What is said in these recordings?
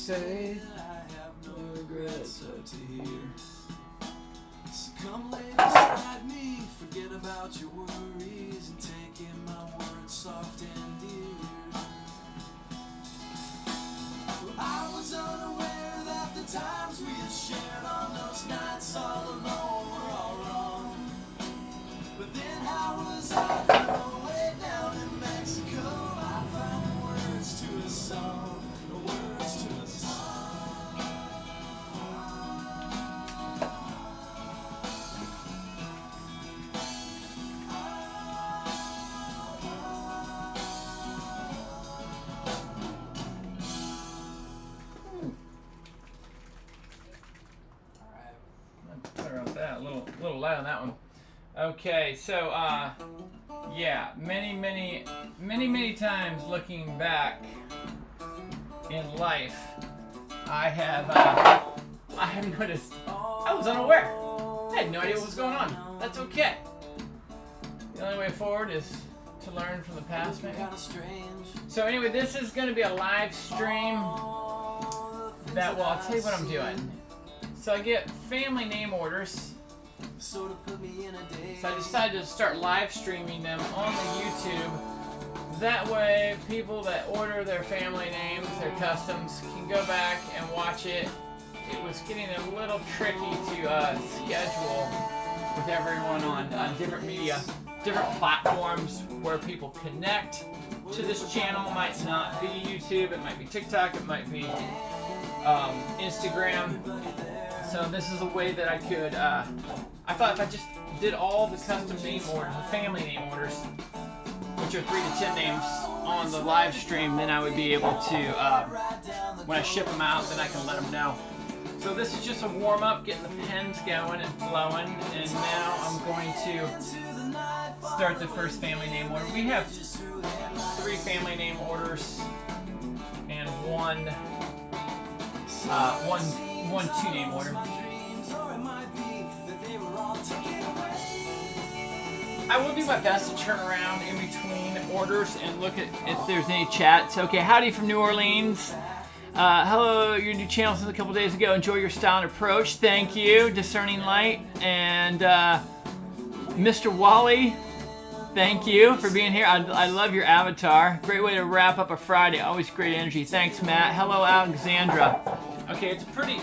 say I have no regrets up to here. So come lay beside me, forget about your worries, and take in my words soft and dear. Well, I was unaware that the times we had shared on those nights all alone were all wrong. But then how was I gonna way down in Mexico? I found words to a song, words to a song. Sorry about that. A little loud on that one. Okay, so yeah, many times looking back in life, I have noticed I was unaware. I had no idea what was going on. That's okay. The only way forward is to learn from the past, maybe. So anyway, this is going to be a live stream that, well, I'll tell you what I'm doing. So I get family name orders. So I decided to start live streaming them on the YouTube. That way, people that order their family names, their customs, can go back and watch it. It was getting a little tricky to schedule with everyone on different media, different platforms where people connect to this channel. It might not be YouTube, it might be TikTok, it might be Instagram. So this is a way that I could, I thought if I just did all the custom name orders, the family name orders, which are 3 to 10 names on the live stream, then I would be able to, when I ship them out, then I can let them know. So this is just a warm up, getting the pens going and flowing, and now I'm going to start the first family name order. We have 3 family name orders and one 2-name order. I will do my best to turn around in between orders and look at if there's any chats. Okay, howdy from New Orleans. Hello, your new channel since a couple days ago. Enjoy your style and approach. Thank you, Discerning Light. And Mr. Wally, thank you for being here. I love your avatar. Great way to wrap up a Friday. Always great energy. Thanks, Matt. Hello, Alexandra. Okay, it's a pretty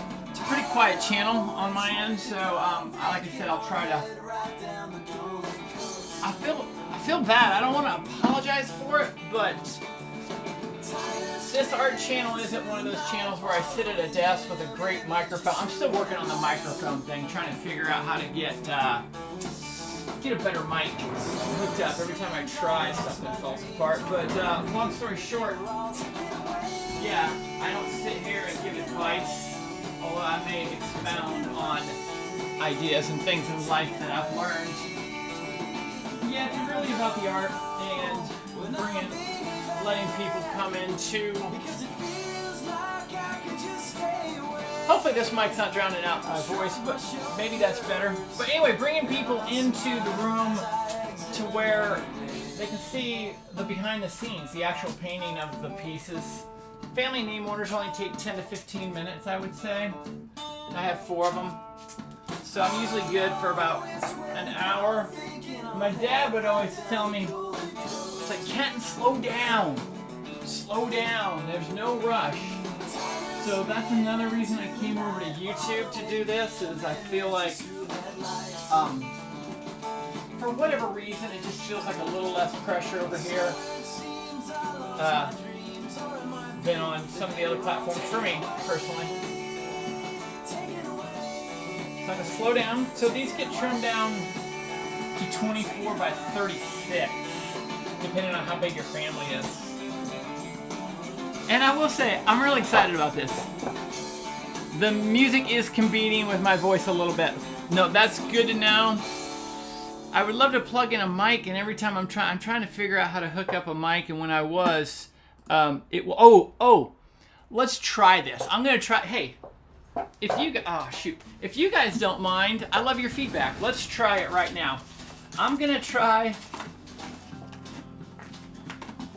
quiet channel on my end, so like I said, I'll try to. I feel bad. I don't want to apologize for it, but this art channel isn't one of those channels where I sit at a desk with a great microphone. I'm still working on the microphone thing, trying to figure out how to get a better mic hooked up. Every time I try, something falls apart. But long story short, yeah, I don't sit here and give advice, although I may expound on ideas and things in life that I've learned. Yeah, it's really about the art and letting people come into. Hopefully this mic's not drowning out my voice, but maybe that's better. But anyway, bringing people into the room to where they can see the behind the scenes, the actual painting of the pieces. Family name orders only take 10 to 15 minutes, I would say. I have 4 of them. So I'm usually good for about an hour. My dad would always tell me, it's like, Kenton, slow down. Slow down. There's no rush. So that's another reason I came over to YouTube to do this, is I feel like, for whatever reason, it just feels like a little less pressure over here than on some of the other platforms for me, personally. So I'm going to slow down. So these get trimmed down to 24 by 36, depending on how big your family is. And I will say, I'm really excited about this. The music is competing with my voice a little bit. No, that's good to know. I would love to plug in a mic, and every time I'm trying to figure out how to hook up a mic, and when I was, it will. Oh, let's try this. I'm gonna try. Hey, if you guys don't mind, I love your feedback. Let's try it right now. I'm gonna try.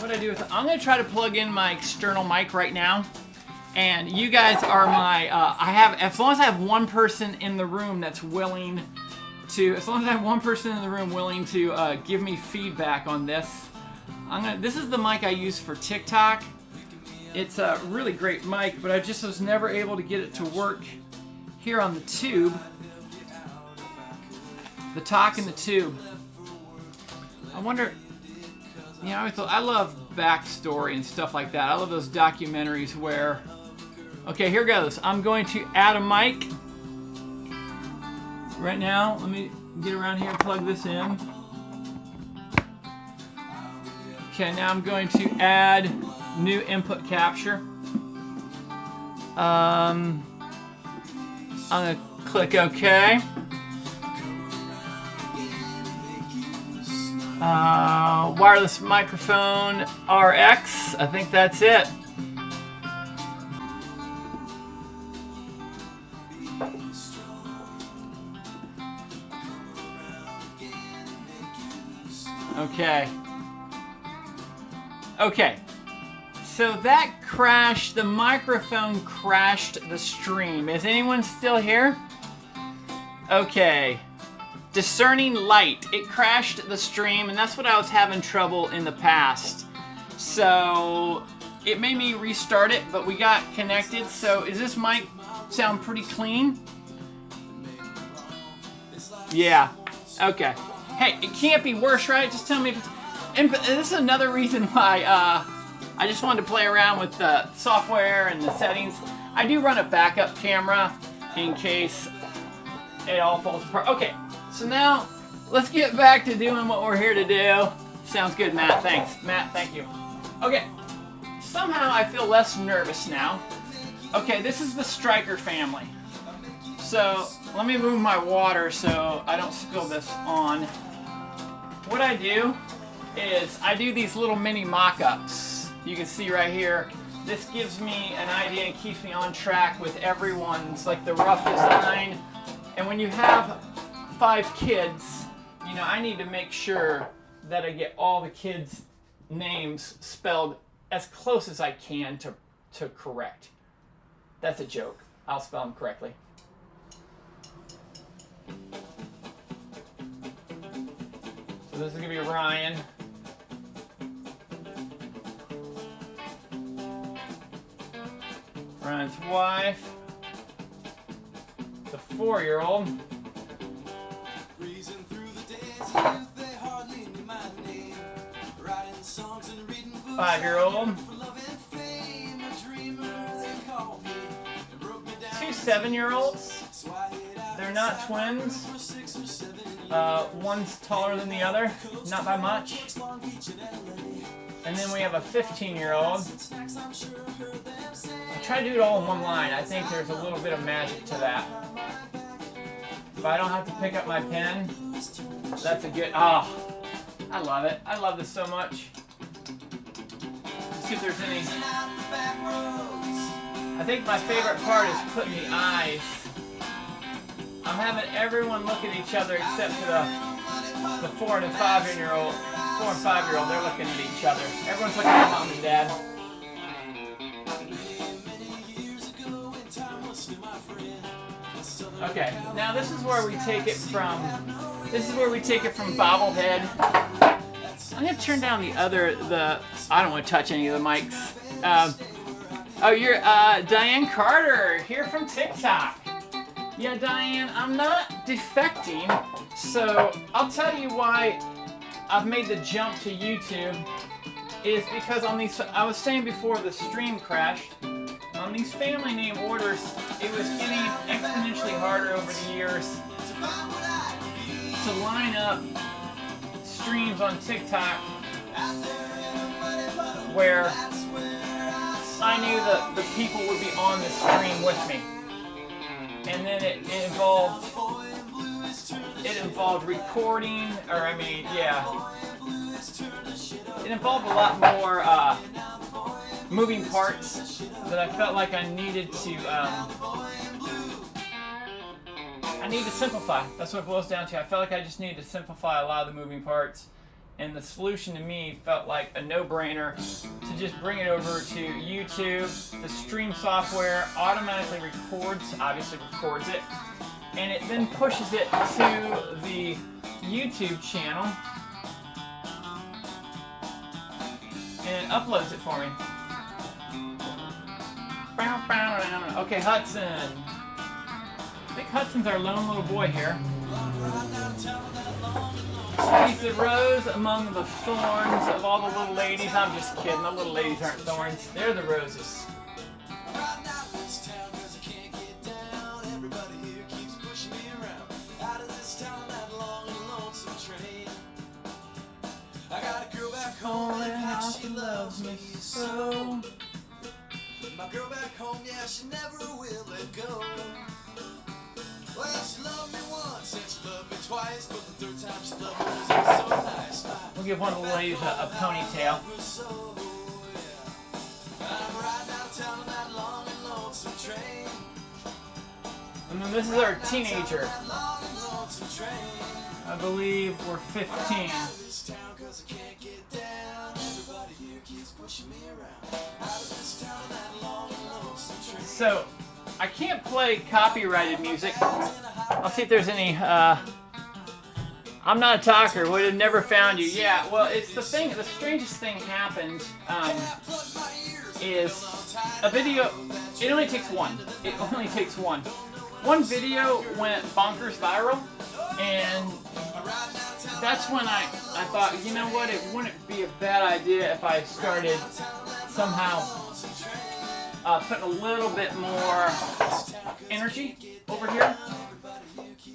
I'm gonna try to plug in my external mic right now, And you guys are my, as long as I have one person in the room that's willing to, give me feedback on this, this is the mic I use for TikTok. It's a really great mic, but I just was never able to get it to work here on the tube. The talk in the tube. I wonder, you know, I love backstory and stuff like that. I love those documentaries where, okay, here goes. I'm going to add a mic. Right now, let me get around here and plug this in. Okay, now I'm going to add new input capture. I'm going to click OK. Wireless microphone RX. I think that's it. Okay. So that crashed, the microphone crashed the stream. Is anyone still here? Okay. Discerning light. It crashed the stream, and that's what I was having trouble in the past. So it made me restart it, but we got connected. So is this mic sound pretty clean? Yeah. Okay. Hey, it can't be worse, right? Just tell me if it's... And this is another reason why I just wanted to play around with the software and the settings. I do run a backup camera in case it all falls apart. Okay, so now let's get back to doing what we're here to do. Sounds good, Matt. Thanks. Matt, thank you. Okay, somehow I feel less nervous now. Okay, this is the Striker family. So let me move my water so I don't spill this on. What I do is I do these little mini mock-ups. You can see right here. This gives me an idea and keeps me on track with everyone's, like, the rough design. And when you have 5 kids, you know, I need to make sure that I get all the kids' names spelled as close as I can to correct. That's a joke. I'll spell them correctly. So this is going to be Ryan. Ryan's wife. The 4-year-old. 5-year-old. 2 7-year-olds. They're not twins. One's taller than the other, not by much. And then we have a 15-year-old. I try to do it all in one line. I think there's a little bit of magic to that. If I don't have to pick up my pen, that's a good... Oh, I love it. I love this so much. Let's see if there's any... I think my favorite part is putting the eyes. I'm having everyone look at each other except for the 4 and 5-year-old. 4 and 5-year-old, they're looking at each other. Everyone's looking at mom and dad. Okay, now this is where we take it from. This is where we take it from bobblehead. I'm gonna turn down I don't want to touch any of the mics. Oh, you're Diane Carter here from TikTok. Yeah, Diane, I'm not defecting, so I'll tell you why I've made the jump to YouTube is because on these, I was saying before the stream crashed, on these family name orders, it was getting exponentially harder over the years to line up streams on TikTok where I knew that the people would be on the stream with me. And then it involved recording, it involved a lot more moving parts that I felt like I needed to simplify. That's what it boils down to. I felt like I just needed to simplify a lot of the moving parts. and the solution to me felt like a no-brainer to just bring it over to YouTube. The stream software automatically obviously records it, and it then pushes it to the YouTube channel and uploads it for me. Okay, Hudson. I think Hudson's our lone little boy here. He's the rose among the thorns of all the little ladies. I'm just kidding. The little ladies aren't thorns. They're the roses. I got a girl back home and how she loves me so. My girl back home, yeah, she never will let go. Well, she loved me once and she loved me twice, but the third time she loved me was so nice. We'll give one of the ladies a ponytail. I'm riding out of town on that long and lonesome train. And then this is our teenager. I believe we're 15. So, I can't play copyrighted music. I'll see if there's any, I'm not a talker, would have never found you. Yeah, well, it's the thing, the strangest thing happened, is a video, it only takes one. It only takes one. One video went bonkers viral, and that's when I thought, you know what, it wouldn't be a bad idea if I started somehow putting a little bit more energy over here.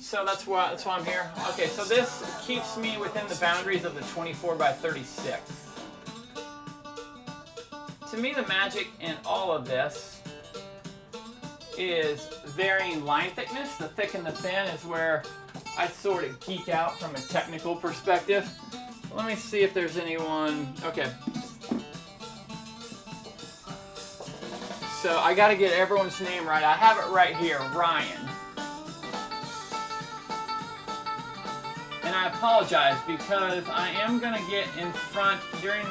So that's why I'm here. Okay, so this keeps me within the boundaries of the 24 by 36. To me, the magic in all of this is varying line thickness. The thick and the thin is where I sort of geek out from a technical perspective. Let me see if there's anyone. Okay. So I got to get everyone's name right. I have it right here, Ryan. And I apologize because I am going to get in front during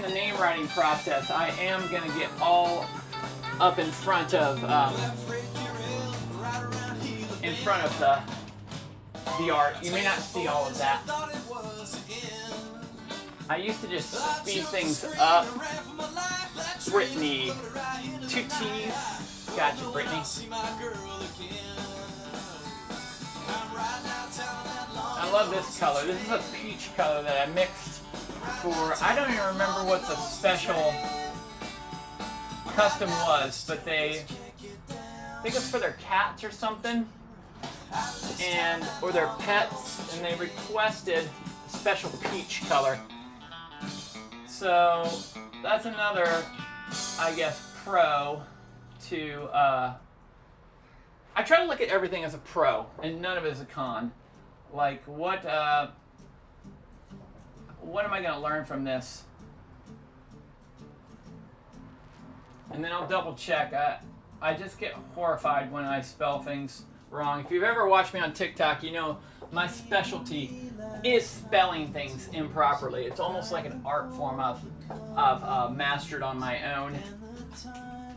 the name writing process. I am going to get all up in front of the art. You may not see all of that. I used to just speed things up. Brittany, 2 T's. Gotcha, Brittany. I love this color. This is a peach color that I mixed for, I don't even remember what the special custom was, but I think it was for their cats or something, or their pets, and they requested a special peach color. So that's another, I guess, pro to, I try to look at everything as a pro and none of it as a con. Like, what am I going to learn from this? And then I'll double check. I just get horrified when I spell things wrong. If you've ever watched me on TikTok, you know my specialty is spelling things improperly. It's almost like an art form I've mastered on my own.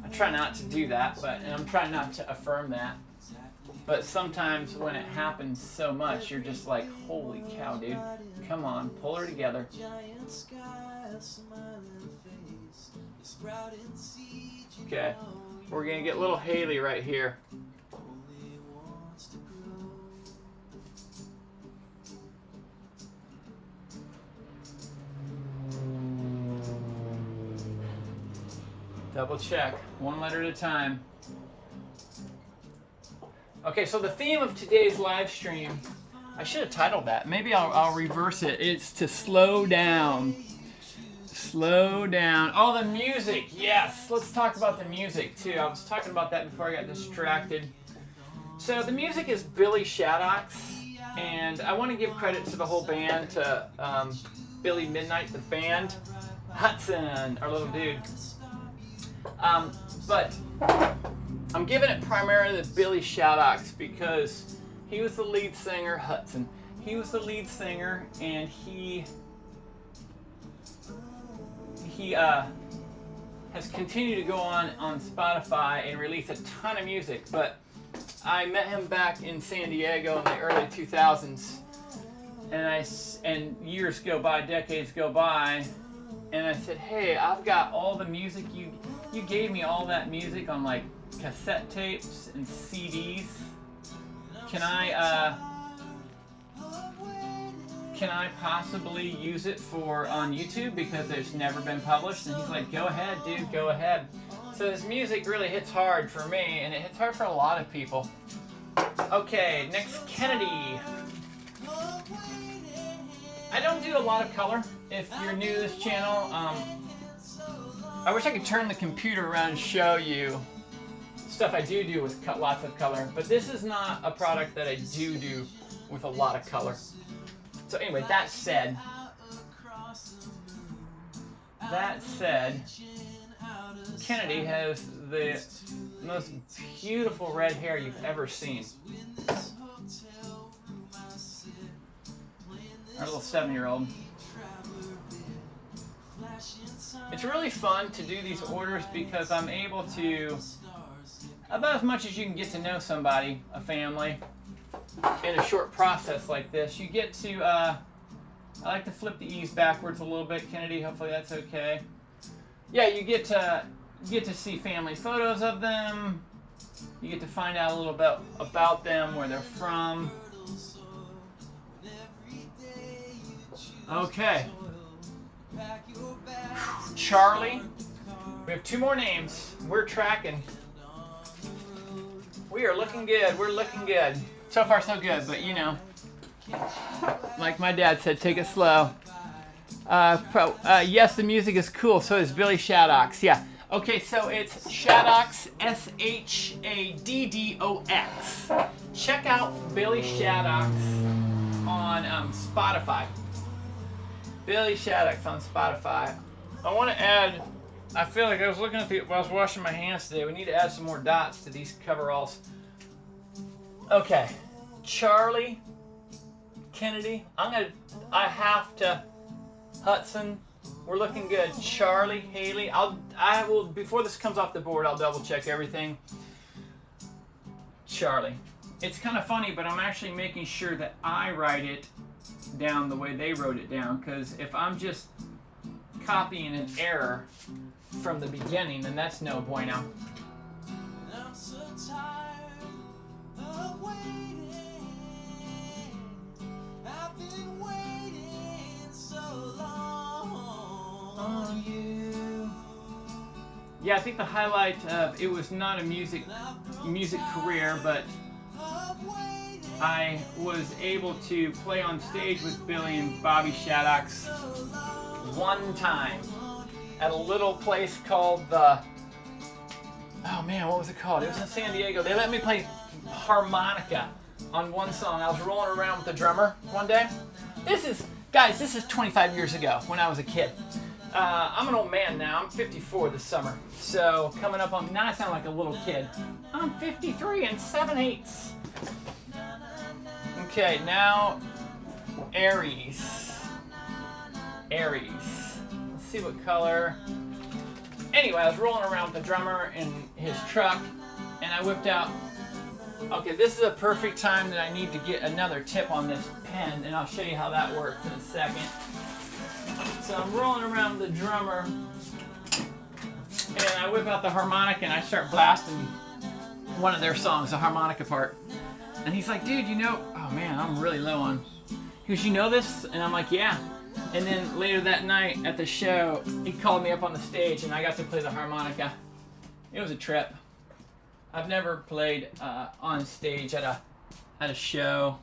I try not to do that, and I'm trying not to affirm that. But sometimes when it happens so much, you're just like, holy cow, dude. Come on, pull her together. Okay, we're gonna get little Haley right here. Double check, one letter at a time. Okay, so the theme of today's live stream, I should have titled that. Maybe I'll reverse it. It's to slow down. Slow down. Oh, the music. Yes, let's talk about the music too. I was talking about that before I got distracted. So the music is Billy Shaddocks, and I want to give credit to the whole band, to Billy Midnight, the band, Hudson, our little dude. But I'm giving it primarily to Billy Shaddocks because he was the lead singer, Hudson. He was the lead singer, and he has continued to go on Spotify and release a ton of music. But I met him back in San Diego in the early 2000s, and years go by, decades go by, and I said, hey, I've got all the music you gave me, all that music on like cassette tapes and CDs. Can I possibly use it on YouTube because it's never been published? And he's like, go ahead, dude, go ahead. So his music really hits hard for me, and it hits hard for a lot of people. Okay, next, Kennedy. I don't do a lot of color. If you're new to this channel, I wish I could turn the computer around and show you stuff I do with lots of color, but this is not a product that I do with a lot of color. So anyway, that said, Kennedy has the most beautiful red hair you've ever seen. Our little 7-year-old. It's really fun to do these orders because I'm able to, about as much as you can get to know somebody, a family, in a short process like this. You get to, I like to flip the E's backwards a little bit, Kennedy, hopefully that's okay. Yeah, you get to see family photos of them. You get to find out a little bit about them, where they're from. Okay. Charlie. We have 2 more names. We're tracking. We are looking good. We're looking good. So far, so good, but you know, like my dad said, take it slow. Yes, the music is cool. So is Billy Shaddox. Yeah. Okay, so it's Shaddox, S-H-A-D-D-O-X. Check out Billy Shaddox on Spotify. Billy Shaddox on Spotify. I want to add, I feel like I was looking at while I was washing my hands today, we need to add some more dots to these coveralls. Okay, Charlie, Kennedy, I have to, Hudson, we're looking good. Charlie, Haley, I will, before this comes off the board, I'll double check everything. Charlie. It's kind of funny, but I'm actually making sure that I write it down the way they wrote it down, because if I'm just copying an error from the beginning, then that's no bueno. I'm so tired of waiting. I've been waiting so long on you. Yeah, I think the highlight of it was not a music career, but I was able to play on stage with Billy and Bobby Shaddox one time at a little place called the, oh man, what was it called? It was in San Diego. They let me play harmonica on one song. I was rolling around with the drummer one day. This is 25 years ago when I was a kid. I'm an old man now. I'm 54 this summer. So coming up on, now I sound like a little kid. I'm 53 and 7/8. Okay, now Aries. Let's see what color. Anyway, I was rolling around with the drummer in his truck, and I whipped out. Okay, this is a perfect time that I need to get another tip on this pen, and I'll show you how that works in a second. So I'm rolling around with the drummer, and I whip out the harmonica, and I start blasting one of their songs, the harmonica part. And he's like, dude, you know, oh man, I'm really low on. He goes, you know this? And I'm like, yeah. And then later that night at the show, he called me up on the stage, and I got to play the harmonica. It was a trip. I've never played on stage at a show.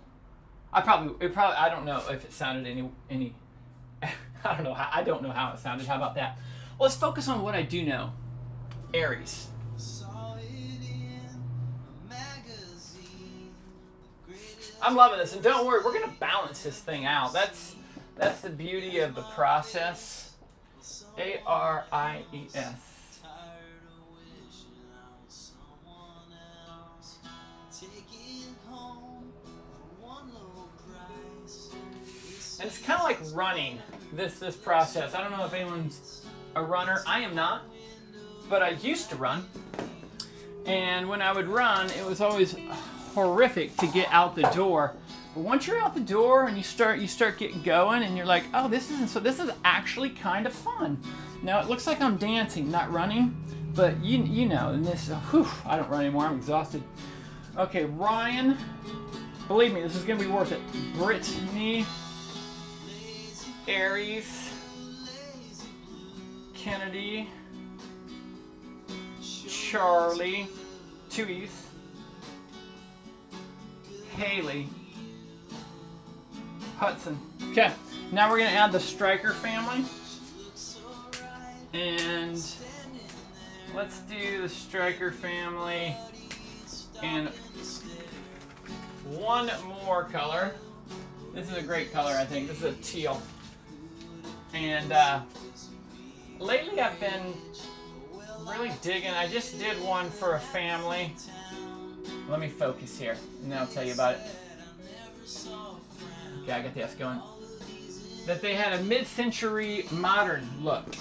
I don't know if it sounded any. I don't know how it sounded. How about that? Well, let's focus on what I do know. Aries. I'm loving this, and don't worry, we're gonna balance this thing out. That's the beauty of the process. Aries. And it's kind of like running, this process. I don't know if anyone's a runner. I am not, but I used to run. And when I would run, it was always horrific to get out the door. But once you're out the door and you start getting going, and you're like, oh, this is actually kind of fun. Now it looks like I'm dancing, not running, but you know, and this, whew, I don't run anymore. I'm exhausted. Okay, Ryan, believe me, this is gonna be worth it. Brittany, Aries, Kennedy, Charlie, 2 E's, Haley, Hudson. Okay, now we're gonna add the Striker family. And let's do the Striker family in one more color. This is a great color, I think. This is a teal. And lately I've been really digging. I just did one for a family. Let me focus here, and then I'll tell you about it. Okay, I got the S going. That they had a mid-century modern look.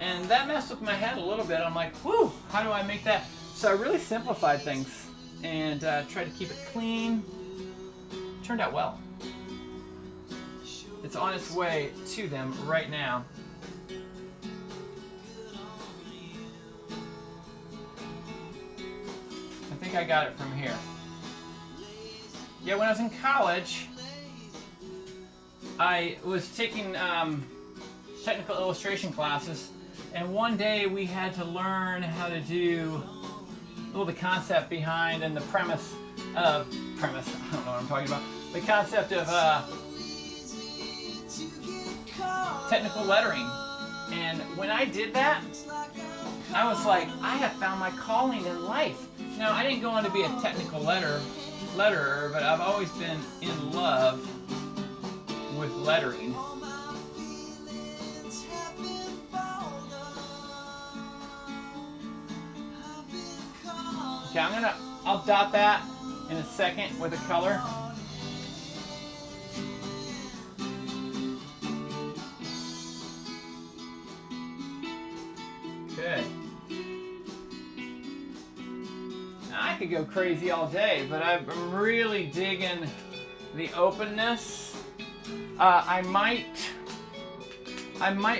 And that messed with my head a little bit. I'm like, whew, how do I make that? So I really simplified things and tried to keep it clean. Turned out well. It's on its way to them right now. I think I got it from here. Yeah, when I was in college, I was taking technical illustration classes, and one day we had to learn how to do the concept behind and the premise, I don't know what I'm talking about, the concept of technical lettering. And when I did that, I was like, I have found my calling in life. Now, I didn't go on to be a technical letterer, but I've always been in love with lettering. Okay, I'll dot that in a second with a color. Good. Now, I could go crazy all day, but I'm really digging the openness. I might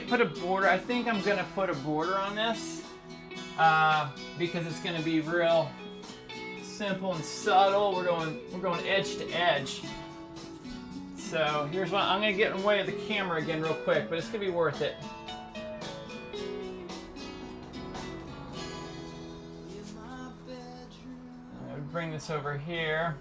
put a border. I think I'm gonna put a border on this because it's gonna be real simple and subtle. We're going edge to edge. So here's what I'm gonna get in the way of the camera again real quick, but it's gonna be worth it. I'm gonna bring this over here.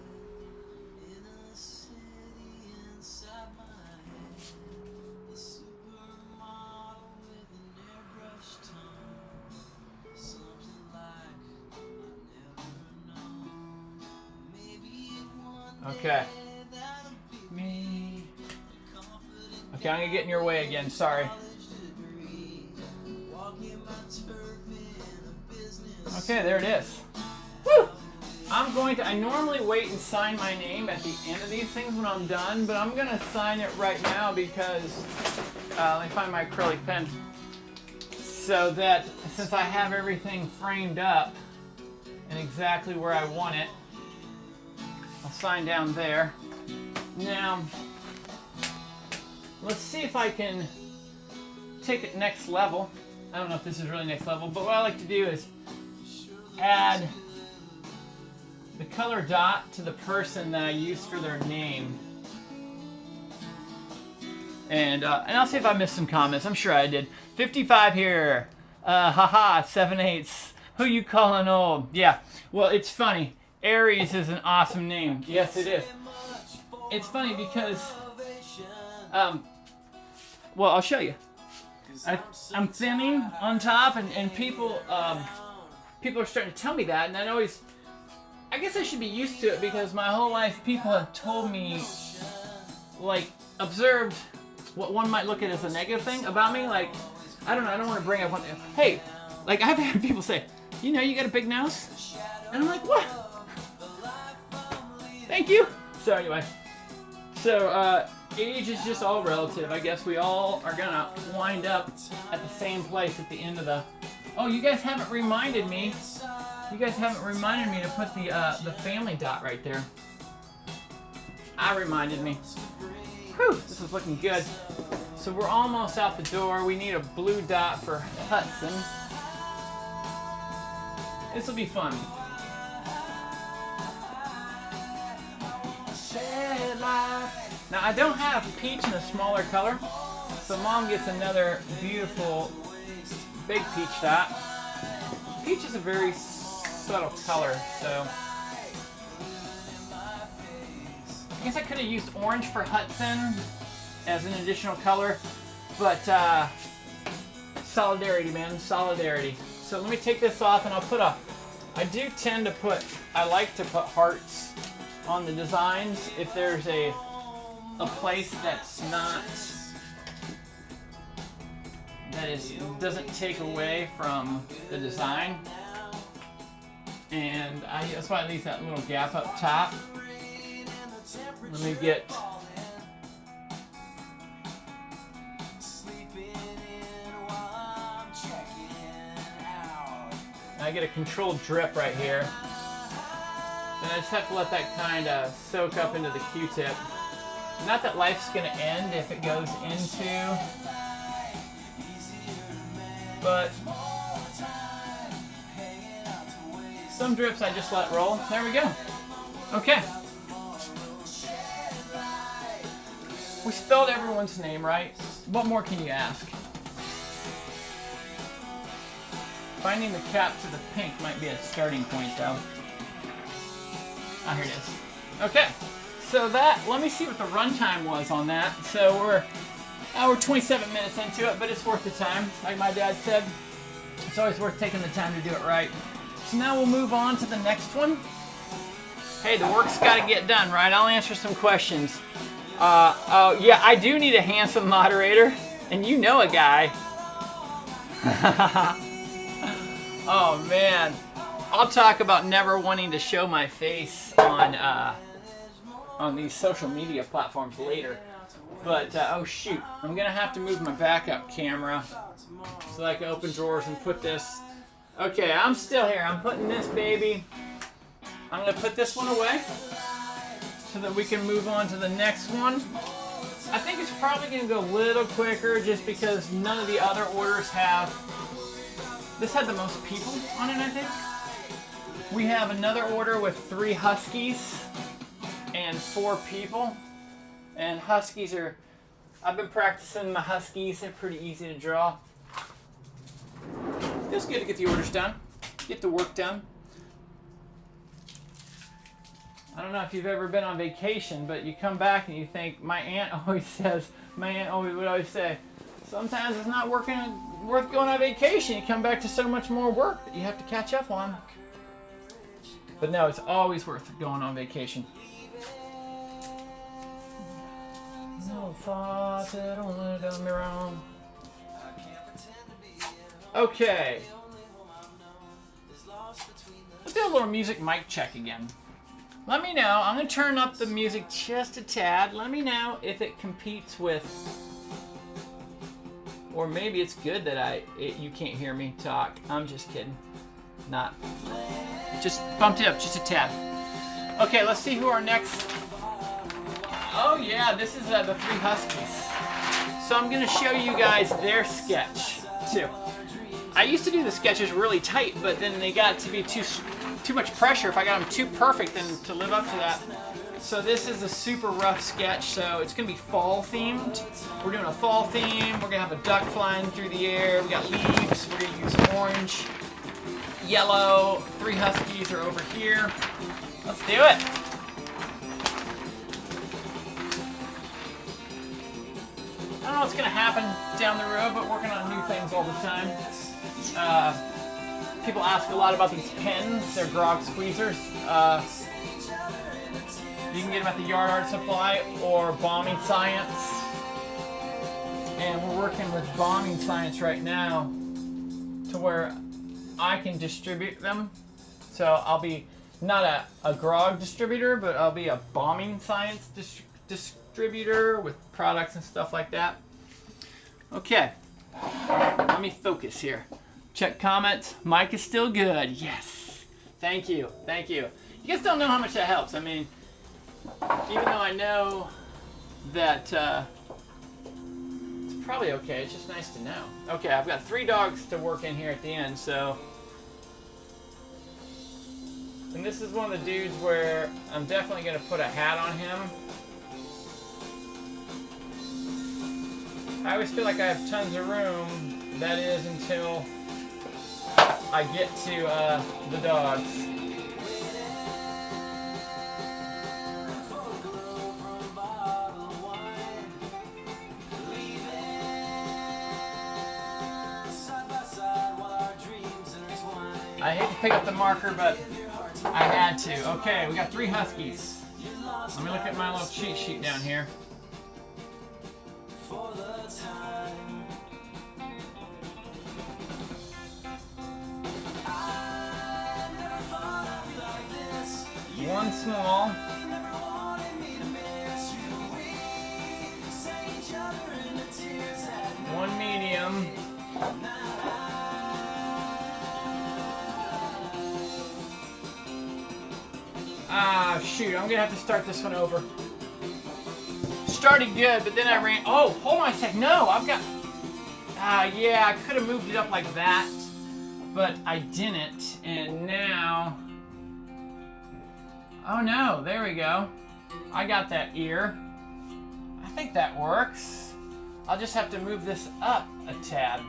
Okay. Okay, I'm gonna get in your way again, sorry. Okay, there it is. Woo! I normally wait and sign my name at the end of these things when I'm done, but I'm gonna sign it right now because, let me find my acrylic pen. So that, since I have everything framed up and exactly where I want it, I'll sign down there. Now, let's see if I can take it next level. I don't know if this is really next level, but what I like to do is add the color dot to the person that I used for their name. And I'll see if I missed some comments. I'm sure I did. 55 here. Haha, 7/8. Who you calling old? Yeah, well, it's funny. Aries is an awesome name. Yes, it is. It's funny because, well, I'll show you. I'm thinning on top, and people are starting to tell me that, and I guess I should be used to it because my whole life people have told me, like, observed what one might look at as a negative thing about me. Like, I don't know, I don't want to bring up one. Hey, like, I've had people say, you know, you got a big nose? And I'm like, what? Thank you. So anyway, age is just all relative. I guess we all are gonna wind up at the same place at the end of the. Oh, you guys haven't reminded me. You guys haven't reminded me to put the family dot right there. I reminded me. Whew, this is looking good. So we're almost out the door. We need a blue dot for Hudson. This will be fun. Now I don't have peach in a smaller color, so Mom gets another beautiful big peach dot. Peach is a very subtle color, so I guess I could have used orange for Hudson as an additional color, but solidarity, man, solidarity. So let me take this off, and I'll put I like to put hearts on the designs if there's a place that's not, doesn't take away from the design. And that's why I leave that little gap up top. Let me get a controlled drip right here. And I just have to let that kind of soak up into the Q-tip. Not that life's going to end if it goes into, but some drips I just let roll. There we go. Okay. We spelled everyone's name right. What more can you ask? Finding the cap to the pink might be a starting point, though. Ah, here it is. Okay, so let me see what the runtime was on that. So we're 27 minutes into it, but it's worth the time. Like my dad said, it's always worth taking the time to do it right. So now we'll move on to the next one. Hey, the work's got to get done, right? I'll answer some questions. Yeah, I do need a handsome moderator, and you know a guy. Oh man, I'll talk about never wanting to show my face on these social media platforms later. But oh shoot, I'm gonna have to move my backup camera so I can open drawers and put this. Okay, I'm still here. I'm putting this baby. I'm gonna put this one away so that we can move on to the next one. I think it's probably gonna go a little quicker just because none of the other orders have. This had the most people on it, I think. We have another order with 3 huskies and 4 people. And huskies I've been practicing the huskies. They're pretty easy to draw. Feels good to get the orders done, get the work done. I don't know if you've ever been on vacation, but you come back and you think, my aunt would always say, sometimes it's not worth going on vacation. You come back to so much more work that you have to catch up on. But no, it's always worth going on vacation. No thoughts that only done me wrong. Okay. Let's do a little music mic check again. Let me know. I'm going to turn up the music just a tad. Let me know if it competes with... Or maybe it's good that you can't hear me talk. I'm just kidding. Not. Just bumped it up just a tad. Okay, let's see who our next... Oh yeah, this is the 3 Huskies. So I'm going to show you guys their sketch, too. I used to do the sketches really tight, but then they got to be too much pressure. If I got them too perfect, then to live up to that. So this is a super rough sketch, so it's going to be fall themed. We're doing a fall theme. We're going to have a duck flying through the air. We got leaves. We're going to use orange, yellow. 3 Huskies are over here. Let's do it. I don't know what's going to happen down the road, but working on new things all the time. People ask a lot about these pens. They're grog squeezers. You can get them at the Yard Art Supply or Bombing Science. And we're working with Bombing Science right now to where I can distribute them. So I'll be not a grog distributor, but I'll be a bombing science distributor with products and stuff like that. Okay, let me focus here. Check comments. Mic is still good. Yes. Thank you. Thank you. You guys don't know how much that helps. I mean, even though I know that it's probably okay, it's just nice to know. Okay, I've got 3 dogs to work in here at the end, so. And this is one of the dudes where I'm definitely going to put a hat on him. I always feel like I have tons of room. That is until I get to the dogs. I hate to pick up the marker, but I had to. Okay, we got 3 huskies. Let me look at my little cheat sheet down here. One small. One medium. Ah, shoot, I'm gonna have to start this one over. Started good, but then I ran. Oh, hold on a sec. No, I've got. Yeah, I could have moved it up like that, but I didn't. And now. Oh no, there we go. I got that ear. I think that works. I'll just have to move this up a tad.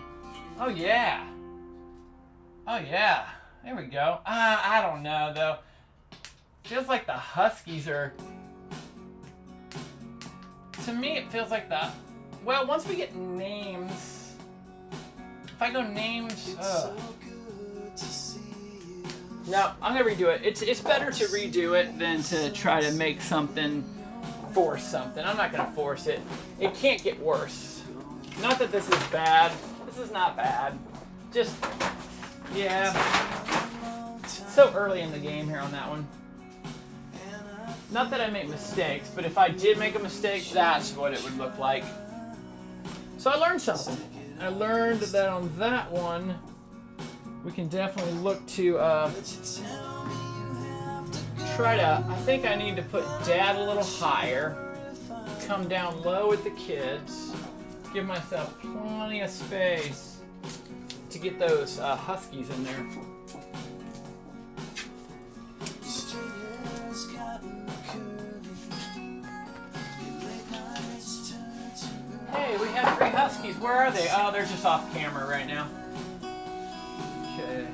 Oh yeah. Oh yeah. There we go. I don't know though. Feels like the huskies are. To me, it feels like the. Well, once we get names. If I go names. No, I'm gonna redo it. It's better to redo it than to try to make something, force something. I'm not gonna force it. It can't get worse. Not that this is bad. This is not bad. Just, yeah. So early in the game here on that one. Not that I make mistakes, but if I did make a mistake, that's what it would look like. So I learned something. I learned that on that one, we can definitely look to try to, I think I need to put Dad a little higher, come down low with the kids, give myself plenty of space to get those huskies in there. Hey, we had 3 huskies. Where are they? Oh, they're just off camera right now. Okay.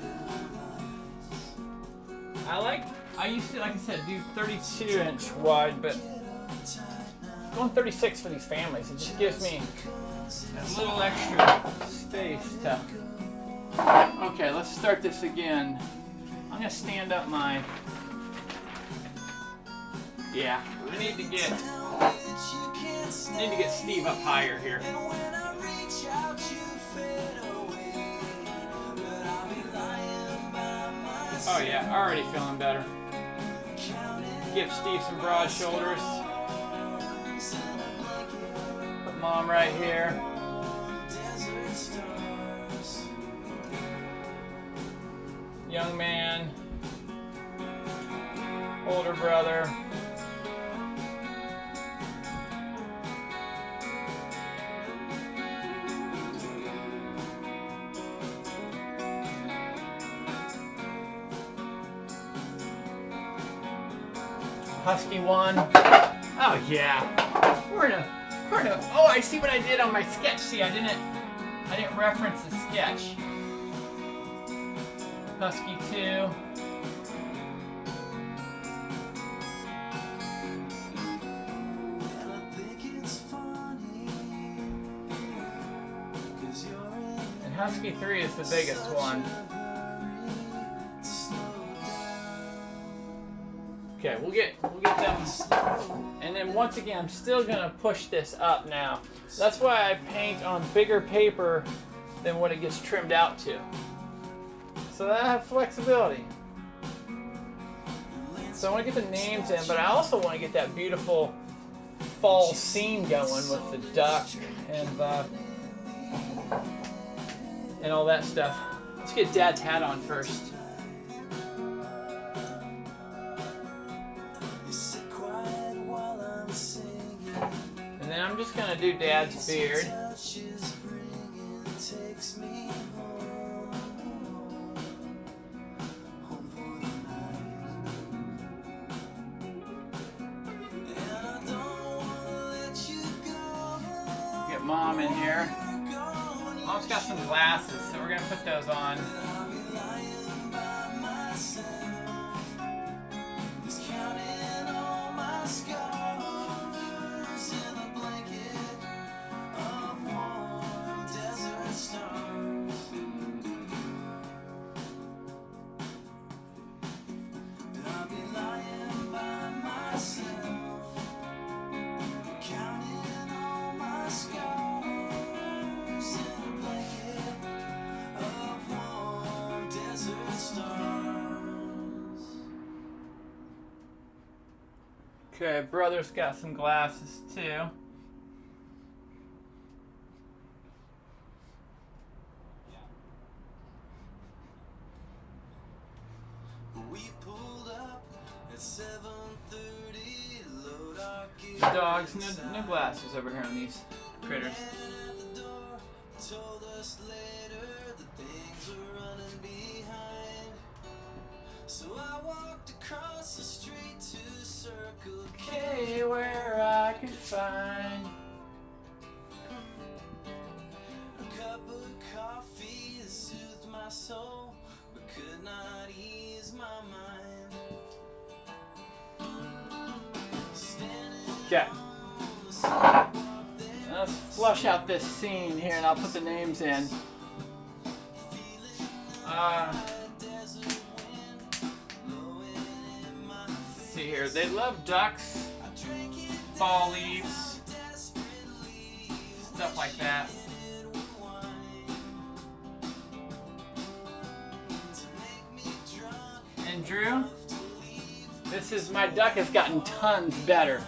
I used to, like I said, do 32-inch wide, but going 36 for these families, it just gives me a little extra space to. Okay, let's start this again. I'm gonna stand up my. Yeah, I need to get Steve up higher here. Oh yeah, already feeling better. Give Steve some broad shoulders. Put Mom right here. Young man. Older brother. Husky 1. Oh yeah. We're in a. Oh, I see what I did on my sketch. See, I didn't reference the sketch. Husky 2. And Husky 3 is the biggest one. Okay, we'll get them, and then once again, I'm still gonna push this up now. That's why I paint on bigger paper than what it gets trimmed out to. So that I have flexibility. So I want to get the names in, but I also want to get that beautiful fall scene going with the duck and all that stuff. Let's get Dad's hat on first. And then I'm just gonna do Dad's beard. Get Mom in here. Mom's got some glasses, so we're gonna put those on. Okay, brother's got some glasses too. We pulled up at 7:30, load our gear. Dogs, no glasses over here on these critters. At the door, told us later that things were running behind. So I walked across the street to Circle K, where I could find a cup of coffee that soothed my soul, but could not ease my mind. Okay. Let's flush out this scene here and I'll put the names in. See here, they love ducks, fall leaves, stuff like that. And Drew, this is, my duck has gotten tons better.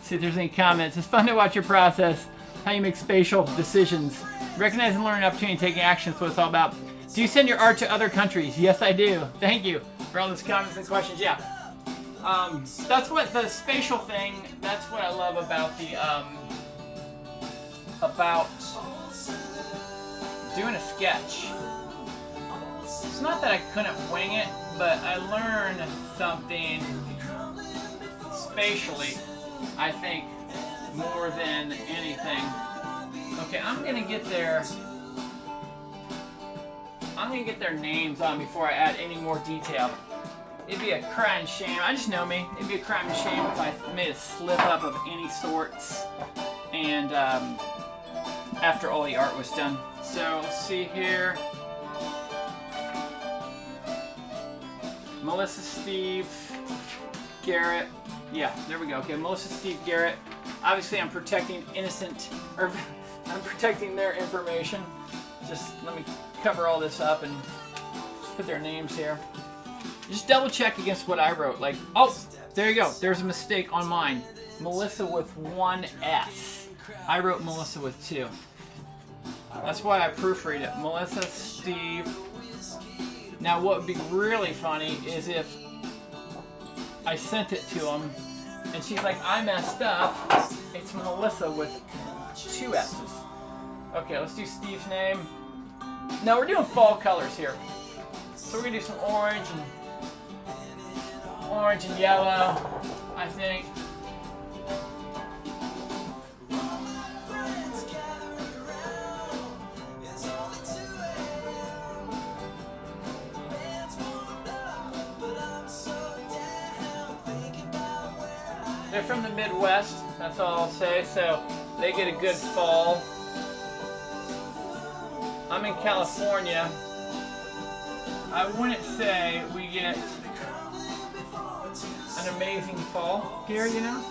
See if there's any comments. It's fun to watch your process, how you make spatial decisions. Recognize and learn an opportunity, taking action is what it's all about. Do you send your art to other countries? Yes, I do. Thank you for all those comments and questions. Yeah. That's what the spatial thing, that's what I love about the, about doing a sketch. It's not that I couldn't wing it, but I learned something spatially, I think, more than anything. Okay, I'm gonna get their names on before I add any more detail. It'd be a crying shame. I just know me. It'd be a crying shame if I made a slip up of any sorts. And after all the art was done. So let's see here. Melissa, Steve, Garrett. Yeah, there we go. Okay, Melissa, Steve, Garrett. Obviously, I'm protecting innocent, or I'm protecting their information. Just let me cover all this up and put their names here. Just double check against what I wrote. Like, oh, there you go. There's a mistake on mine. Melissa with one S. I wrote Melissa with two. That's why I proofread it. Melissa, Steve. Now, what would be really funny is if I sent it to him and she's like, I messed up. It's Melissa with two S's. Okay, let's do Steve's name. Now, we're doing fall colors here. So we're going to do some orange and yellow, I think. They're from the Midwest, that's all I'll say, so they get a good fall. I'm in California. I wouldn't say we get an amazing fall here, you know?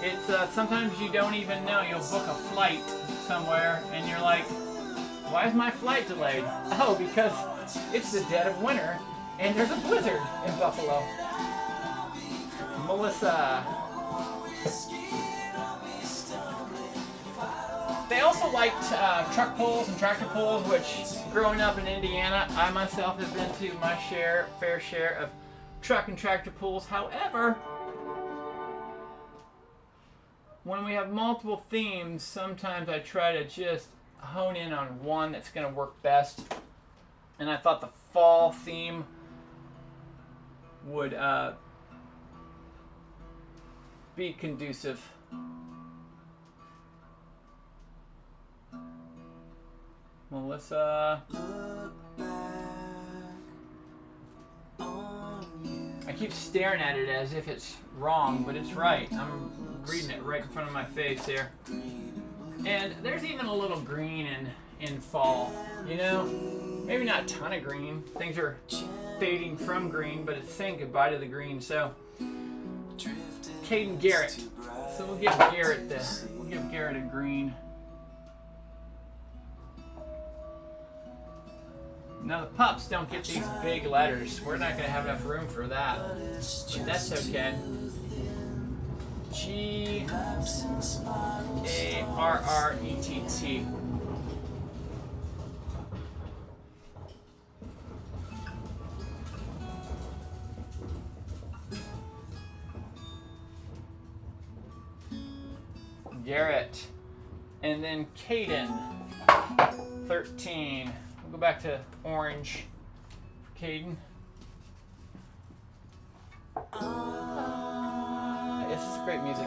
It's sometimes you don't even know. You'll book a flight somewhere and you're like, why is my flight delayed? Oh, because it's the dead of winter and there's a blizzard in Buffalo. Melissa. They also liked truck pulls and tractor pulls, which growing up in Indiana, I myself have been to my fair share of truck and tractor pulls. However, when we have multiple themes, sometimes I try to just hone in on one that's going to work best. And I thought the fall theme would be conducive. Melissa. I keep staring at it as if it's wrong, but it's right. I'm reading it right in front of my face here. And there's even a little green in fall, you know? Maybe not a ton of green. Things are fading from green, but it's saying goodbye to the green. So, Caden Garrett. So we'll give Garrett a green. Now the pups don't get these big letters. We're not going to have enough room for that. But that's okay. Garrett. Garrett. And then Caden. 13. We'll go back to orange for Caden. This is great music.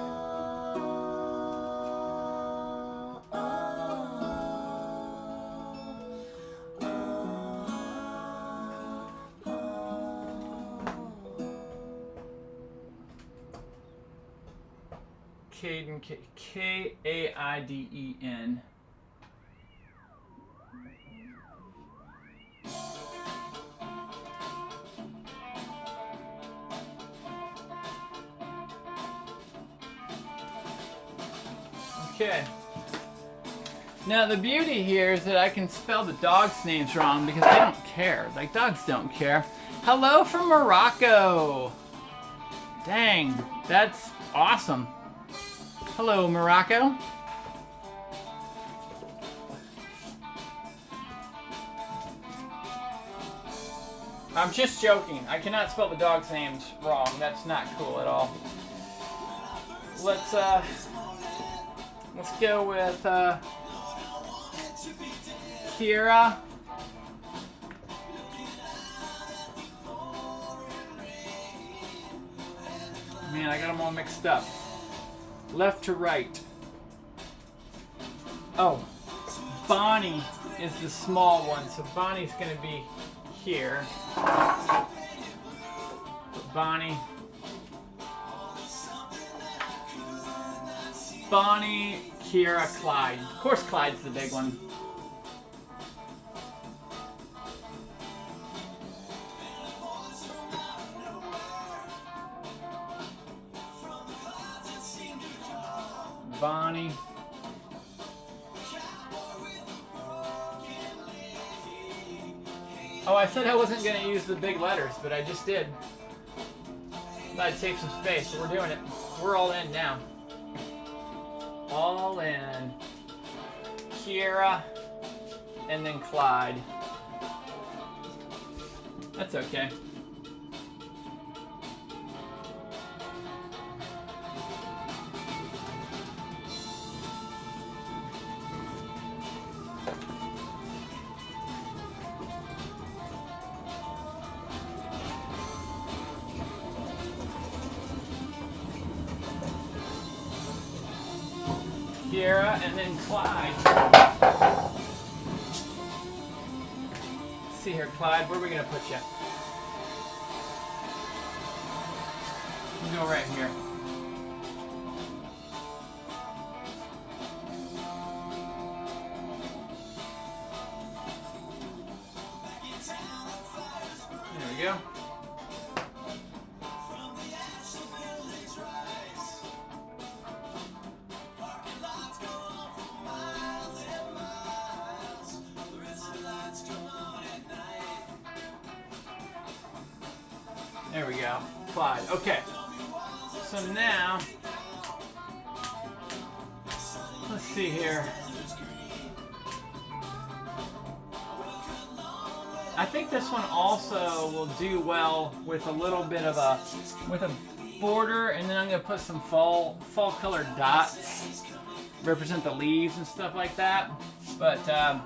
Caden, Kaiden. Okay. Now the beauty here is that I can spell the dogs' names wrong because they don't care. Like, dogs don't care. Hello from Morocco. Dang, that's awesome. Hello, Morocco. I'm just joking. I cannot spell the dogs' names wrong. That's not cool at all. Let's go with Kira. Man, I got them all mixed up. Left to right. Oh, Bonnie is the small one, so Bonnie's gonna be here. Bonnie, Kira, Clyde. Of course, Clyde's the big one. Bonnie. Oh, I said I wasn't going to use the big letters, but I just did. I'd save some space, so we're doing it. We're all in now. All in. Kira, and then Clyde. That's okay. Kira, and then Clyde. Let's see here, Clyde, where are we going to put you? You go right here. There we go. There we go. Clyde. Okay. So now, let's see here. I think this one also will do well with a little bit of a border, and then I'm gonna put some fall colored dots, represent the leaves and stuff like that. But I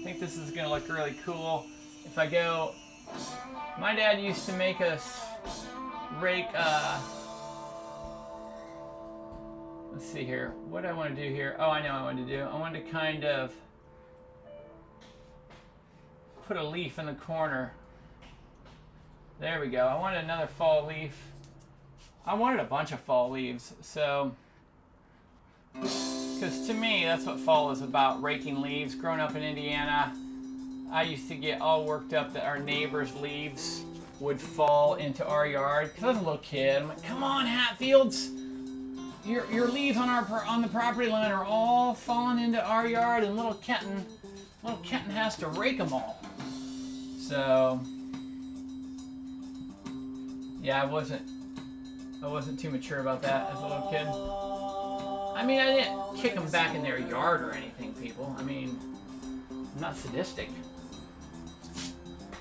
think this is gonna look really cool. If I go, my dad used to make us rake. Let's see here. What do I want to do here? Oh, I know what I want to do. I want to kind of put a leaf in the corner. There we go. I wanted another fall leaf. I wanted a bunch of fall leaves. So, because to me, that's what fall is about, raking leaves. Growing up in Indiana, I used to get all worked up that our neighbors' leaves would fall into our yard. Because I was a little kid. I'm like, come on, Hatfields. Your leaves on the property line are all falling into our yard, and little Kenton has to rake them all. So, yeah, I wasn't too mature about that as a little kid. I mean, I didn't kick them back in their yard or anything, people. I mean, I'm not sadistic.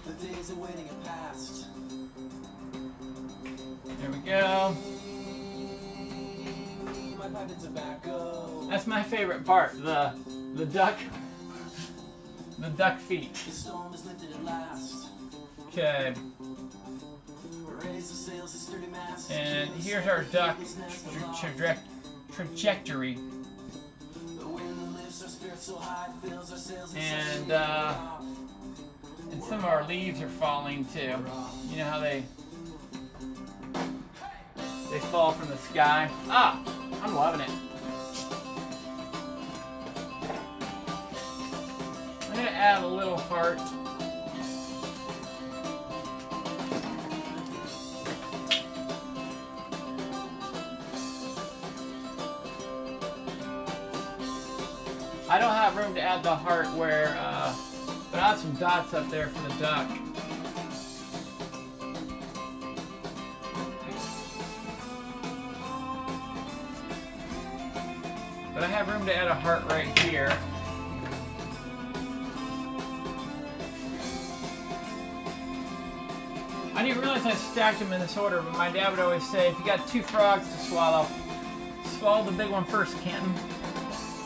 The days of waiting are past. There we go. My pipe and tobacco. That's my favorite part. The duck feet. The storm is lifted at last. Okay. Raise the sails, the sturdy mast. And here's our duck trajectory. The wind lifts our spirits so high, fills our sails And some of our leaves are falling too. You know how they fall from the sky? Ah, I'm loving it. I'm gonna add a little heart. I don't have room to add the heart where, but I have some dots up there for the duck. But I have room to add a heart right here. I didn't realize I stacked them in this order, but my dad would always say, if you got 2 frogs to swallow the big one first, Kenton.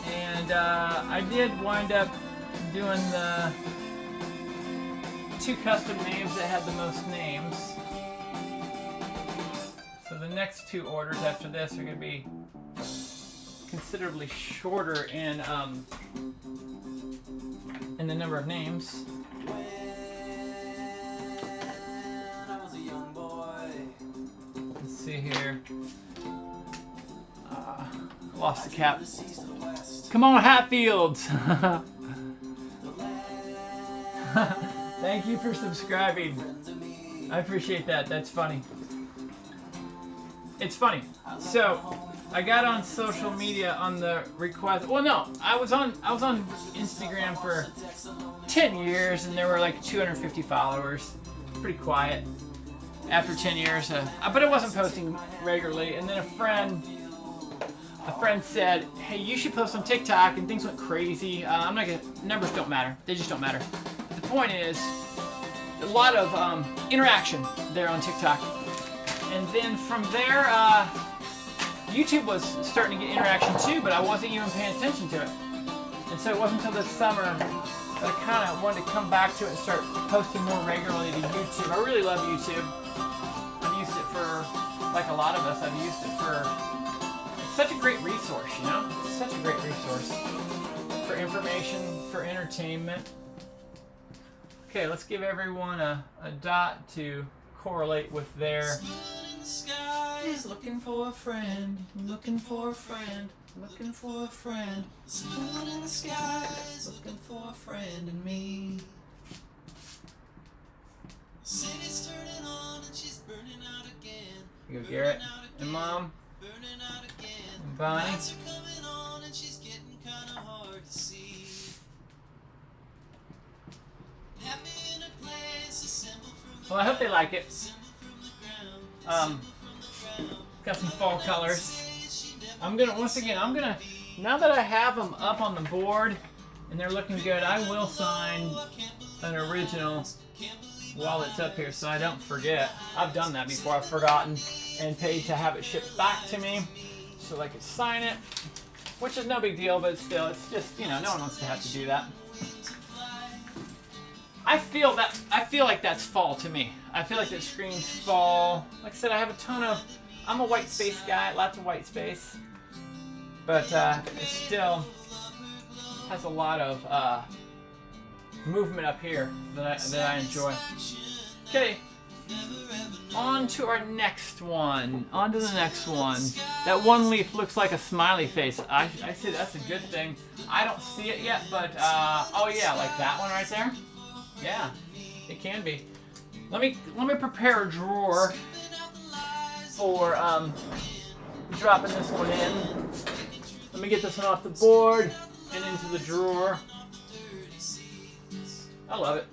And I did wind up doing the 2 custom names that had the most names. So the next 2 orders after this are going to be considerably shorter in the number of names. When I was a young boy. Let's see here. Lost the cap. Come on, Hatfields! Thank you for subscribing. I appreciate that. That's funny. It's funny. So, I got on social media on the request. Well, no, I was on Instagram for 10 years, and there were like 250 followers. Pretty quiet. After 10 years, but I wasn't posting regularly. And then a friend said, "Hey, you should post on TikTok," and things went crazy. I'm not gonna. Numbers don't matter. They just don't matter. But the point is, a lot of interaction there on TikTok, and then from there, YouTube was starting to get interaction too, but I wasn't even paying attention to it. And so it wasn't until this summer that I kind of wanted to come back to it and start posting more regularly to YouTube. I really love YouTube. I've used it for, like a lot of us, I've used it for. Such a great resource, you know? It's such a great resource for information, for entertainment. Okay, let's give everyone a dot to correlate with their... He's looking for a friend, looking for a friend, looking for a friend. Moon in the sky is looking for a friend in me. City's turning on and she's burning out again. You go, Garrett and Mom. Burning out again. And Bonnie. Lights are coming on and she's getting kind of hard to see. Happy in a place assembled from the. Well, I hope they like it. Assembled from the ground. Got some fall colors. I'm gonna, now that I have them up on the board and they're looking good, I will sign an original while it's up here so I don't forget. I've done that before, I've forgotten and paid to have it shipped back to me so I could sign it, which is no big deal, but still, it's just, no one wants to have to do that. I feel like that's fall to me. I feel like that screams fall. Like I said, I have a ton of, I'm a white space guy, lots of white space. But it still has a lot of movement up here that I enjoy. Okay, on to our next one. On to the next one. That one leaf looks like a smiley face. I say that's a good thing. I don't see it yet, but oh yeah, like that one right there. Yeah, it can be. Let me prepare a drawer for dropping this one in. Let me get this one off the board and into the drawer. I love it.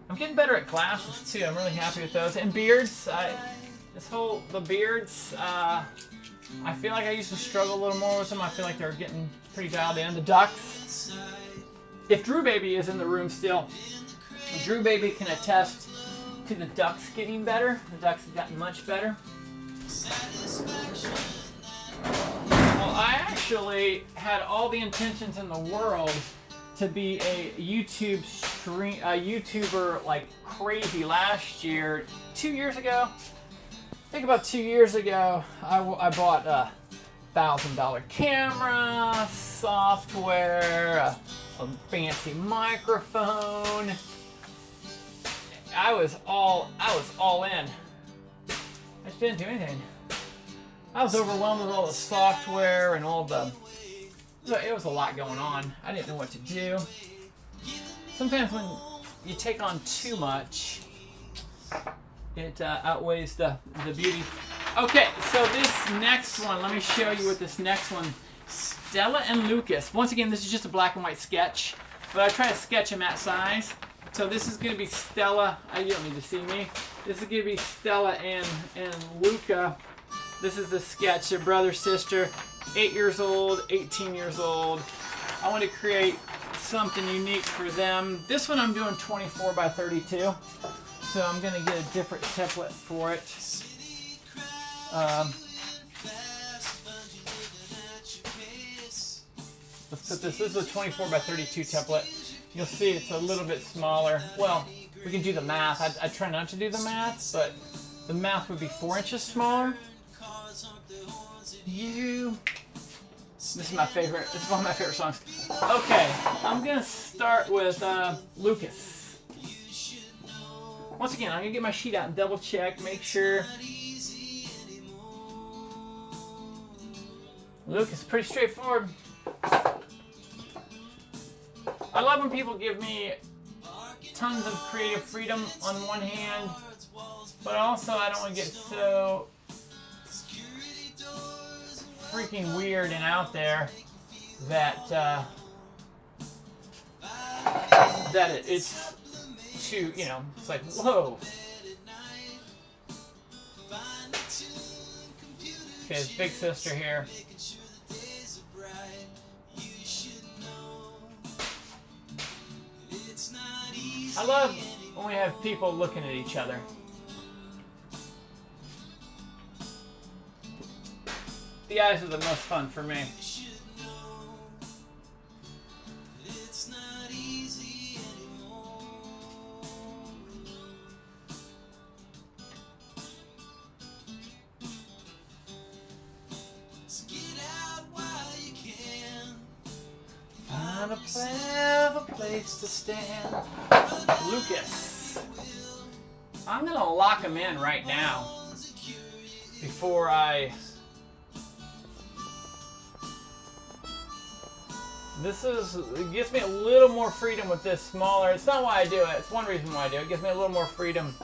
I'm getting better at glasses too. I'm really happy with those. And beards. The beards. I feel like I used to struggle a little more with them. I feel like they're getting pretty dialed in. The ducks. If Drew Baby is in the room still, Drew Baby can attest to the ducks getting better. The ducks have gotten much better. Well, I actually had all the intentions in the world to be a YouTuber like crazy last year. 2 years ago, I think about 2 years ago, I bought a $1,000 camera, software, a fancy microphone. I was all in. I just didn't do anything. I was overwhelmed with all the software and all the... It was a lot going on. I didn't know what to do. Sometimes when you take on too much, it outweighs the beauty. Okay, so this next one, let me show you what this next one, Stella and Lucas. Once again, this is just a black and white sketch, but I try to sketch them at size. So this is going to be Stella. You don't need to see me. This is going to be Stella and Luca. This is the sketch. They're brother, sister, 8 years old, 18 years old. I want to create something unique for them. This one I'm doing 24 by 32. So I'm going to get a different template for it. Let's put this is a 24 by 32 template. You'll see it's a little bit smaller. Well, we can do the math. I try not to do the math, but the math would be 4 inches smaller. This is my favorite. This is one of my favorite songs. Okay, I'm gonna start with Lucas. Once again, I'm gonna get my sheet out and double check, make sure. Lucas, pretty straightforward. I love when people give me tons of creative freedom on one hand, but also I don't want to get so freaking weird and out there that it's too, it's like, whoa. Okay, his big sister here. I love when we have people looking at each other. The eyes are the most fun for me. Find a clever place to stand. Lucas. I'm gonna lock him in right now before I... It gives me a little more freedom with this smaller. It's not why I do it. It's one reason why I do it. It gives me a little more freedom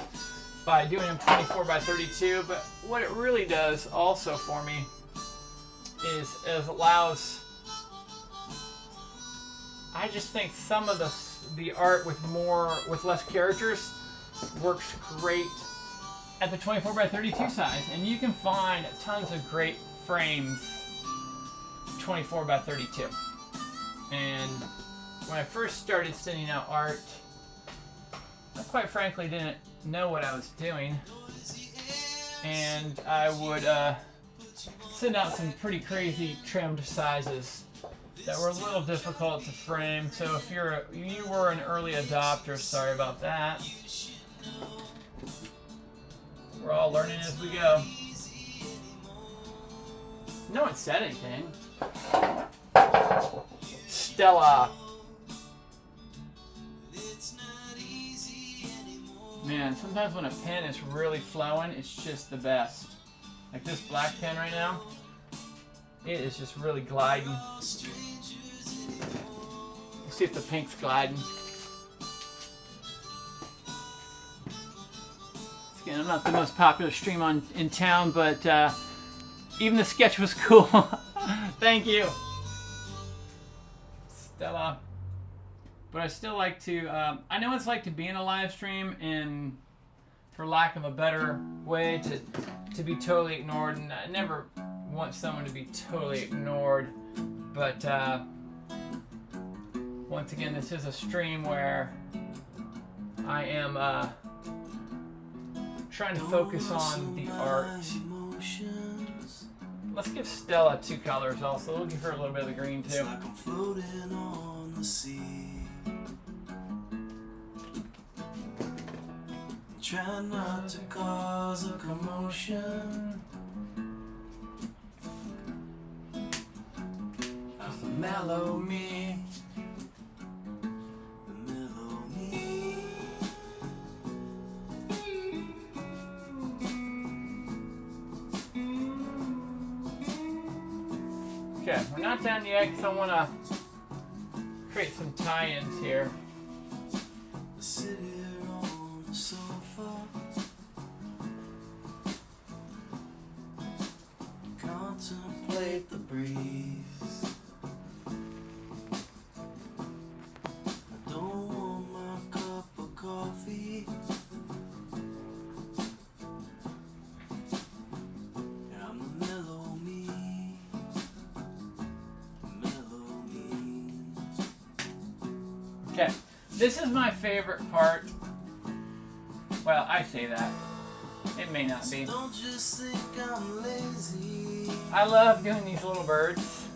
by doing them 24 by 32. But what it really does also for me is allows... I just think some of the art with less characters works great at the 24x32 size, and you can find tons of great frames 24x32. And when I first started sending out art, I quite frankly didn't know what I was doing, and I would send out some pretty crazy trimmed sizes that were a little difficult to frame. So if you were an early adopter, sorry about that. We're all learning as we go. No one said anything. Stella. Man, sometimes when a pen is really flowing, it's just the best. Like this black pen right now, it is just really gliding. Let's see if the pink's gliding. Again, I'm not the most popular stream in town, but even the sketch was cool. Thank you, Stella. But I still like to, I know what it's like to be in a live stream and, for lack of a better way, to be totally ignored. And I never want someone to be totally ignored. But once again, this is a stream where I am trying to focus on the art. Let's give Stella 2 colors also. We'll give her a little bit of the green too. Like I'm floating on the sea. Try not to cause a commotion. Just mellow me. Mellow me. Okay, we're not done yet because I want to create some tie-ins here. Contemplate the breeze. I don't want my cup of coffee. I'm the mellow me. Mellow me. Okay, this is my favorite part. Well, I say that. It may not be. Don't just think I'm lazy. I love doing these little birds.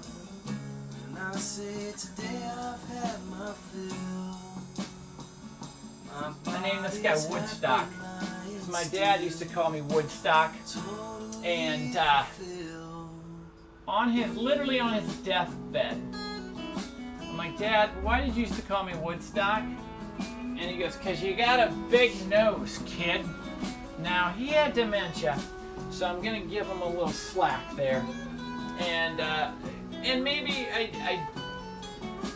And I say today I've had my fill. I named this guy Woodstock. My dad used to call me Woodstock. And literally on his deathbed, I'm like, Dad, why did you used to call me Woodstock? And he goes, 'cause you got a big nose, kid. Now, he had dementia, so I'm going to give him a little slack there. And maybe I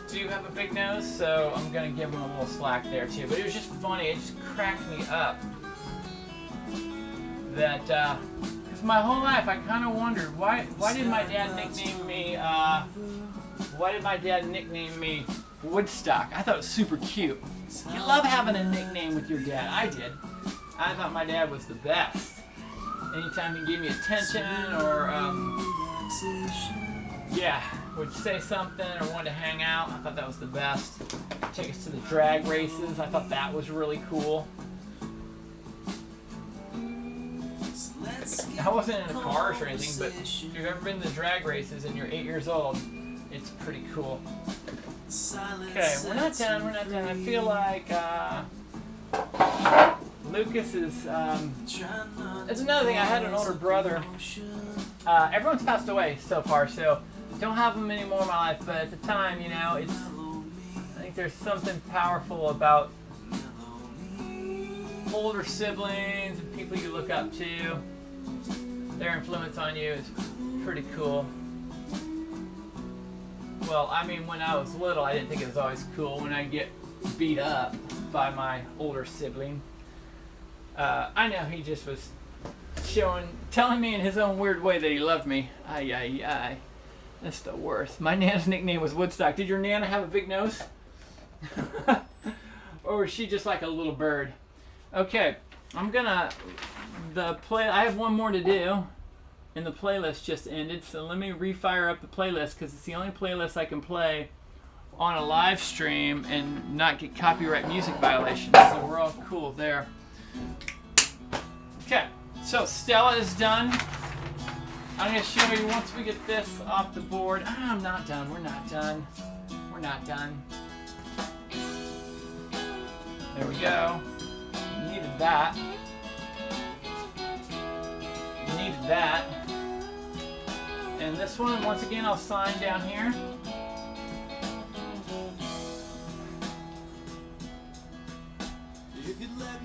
do have a big nose, so I'm going to give him a little slack there too. But it was just funny. It just cracked me up. That, because my whole life I kind of wondered, why did my dad nickname me Woodstock? I thought it was super cute. You love having a nickname with your dad. I did. I thought my dad was the best. Anytime he gave me attention or, would say something or wanted to hang out, I thought that was the best. Take us to the drag races. I thought that was really cool. I wasn't in the cars or anything, but if you've ever been to the drag races and you're 8 years old, it's pretty cool. Okay, we're not done. I feel like, Lucas is, that's another thing. I had an older brother. Everyone's passed away so far, so don't have them anymore in my life, but at the time, you know, I think there's something powerful about older siblings and people you look up to. Their influence on you is pretty cool. Well, I mean, when I was little, I didn't think it was always cool when I get beat up by my older sibling. I know he just was telling me in his own weird way that he loved me. Ay. That's the worst. My Nana's nickname was Woodstock. Did your Nana have a big nose? Or was she just like a little bird? Okay, I'm gonna I have one more to do, and the playlist just ended. So let me refire up the playlist because it's the only playlist I can play on a live stream and not get copyright music violations. So we're all cool there. Okay, so Stella is done. I'm going to show you once we get this off the board. I'm not done. We're not done. We're not done. There we go. Needed that. Needed that. And this one, once again, I'll sign down here.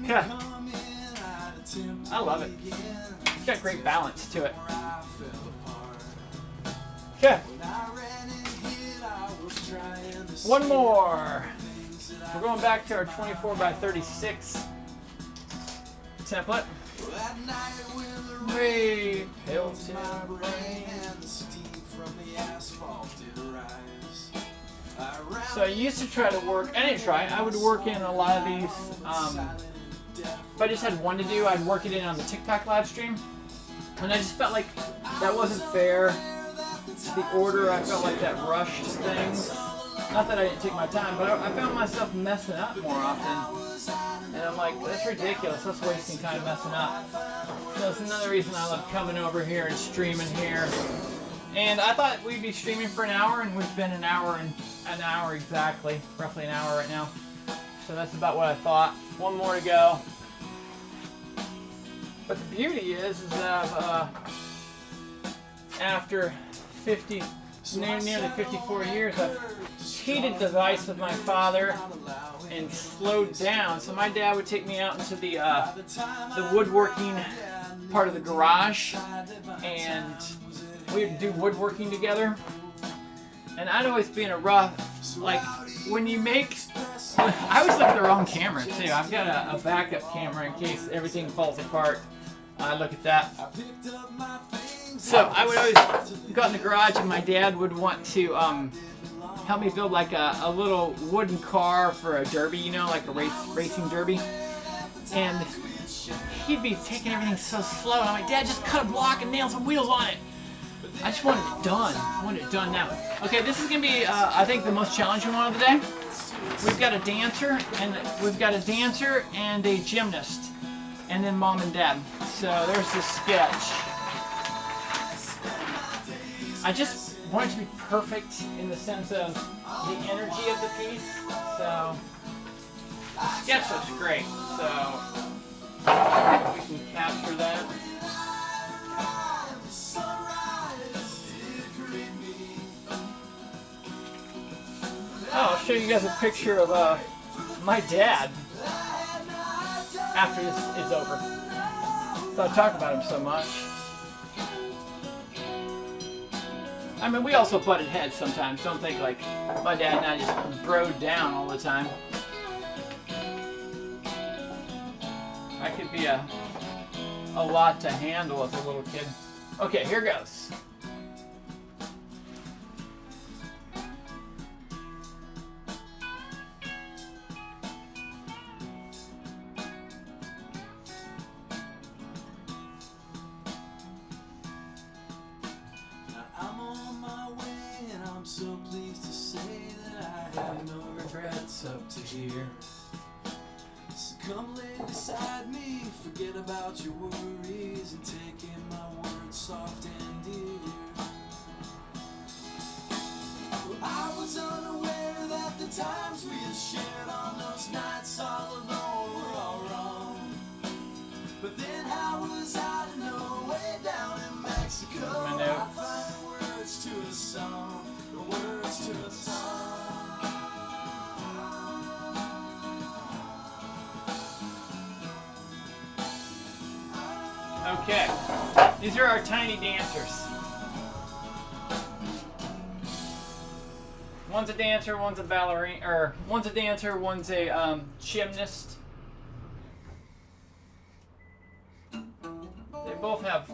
Okay. I love it. It's got great balance to it. Okay. One more. We're going back to our 24 by 36 template. Ray Hilton. So I used to try to work, I didn't try, I would work in a lot of these, if I just had one to do, I'd work it in on the TikTok live stream. And I just felt like that wasn't fair. The order, I felt like that rushed things. Not that I didn't take my time, but I found myself messing up more often. And I'm like, that's ridiculous. That's wasting time messing up. So it's another reason I love coming over here and streaming here. And I thought we'd be streaming for an hour, and we've been an hour exactly. Roughly an hour right now. So that's about what I thought. One more to go. But the beauty is that after nearly 54 years, I've cheated the vice with my father and slowed down. So my dad would take me out into the woodworking part of the garage, and we would do woodworking together. And I'd always be in a rough, like when you make, I always look at the wrong camera too. I've got a backup camera in case everything falls apart. I look at that. So I would always go in the garage, and my dad would want to help me build like a little wooden car for a derby, you know, like a racing derby. And he'd be taking everything so slow. And I'm like, Dad, just cut a block and nail some wheels on it. I just wanted it done. I wanted it done now. Okay, this is gonna be, I think, the most challenging one of the day. We've got a dancer, and a gymnast, and then Mom and Dad. So there's the sketch. I just want it to be perfect in the sense of the energy of the piece. So the sketch looks great. So we can capture that. I'll show you guys a picture of my dad after this is over. So I talk about him so much. I mean, we also butted heads sometimes. Don't think like my dad and I just broed down all the time. I could be a lot to handle as a little kid. Okay, here goes. So pleased to say that I have no regrets up to here. So come lay beside me, forget about your worries, and take in my words soft and dear. Well, I was unaware that the times we had shared on those nights all alone were all wrong. But then how was I to know way down in Mexico I'd find words to a song. Words to a song. Okay, these are our tiny dancers. One's a dancer, one's a ballerina, or one's a dancer, one's a gymnast. They both have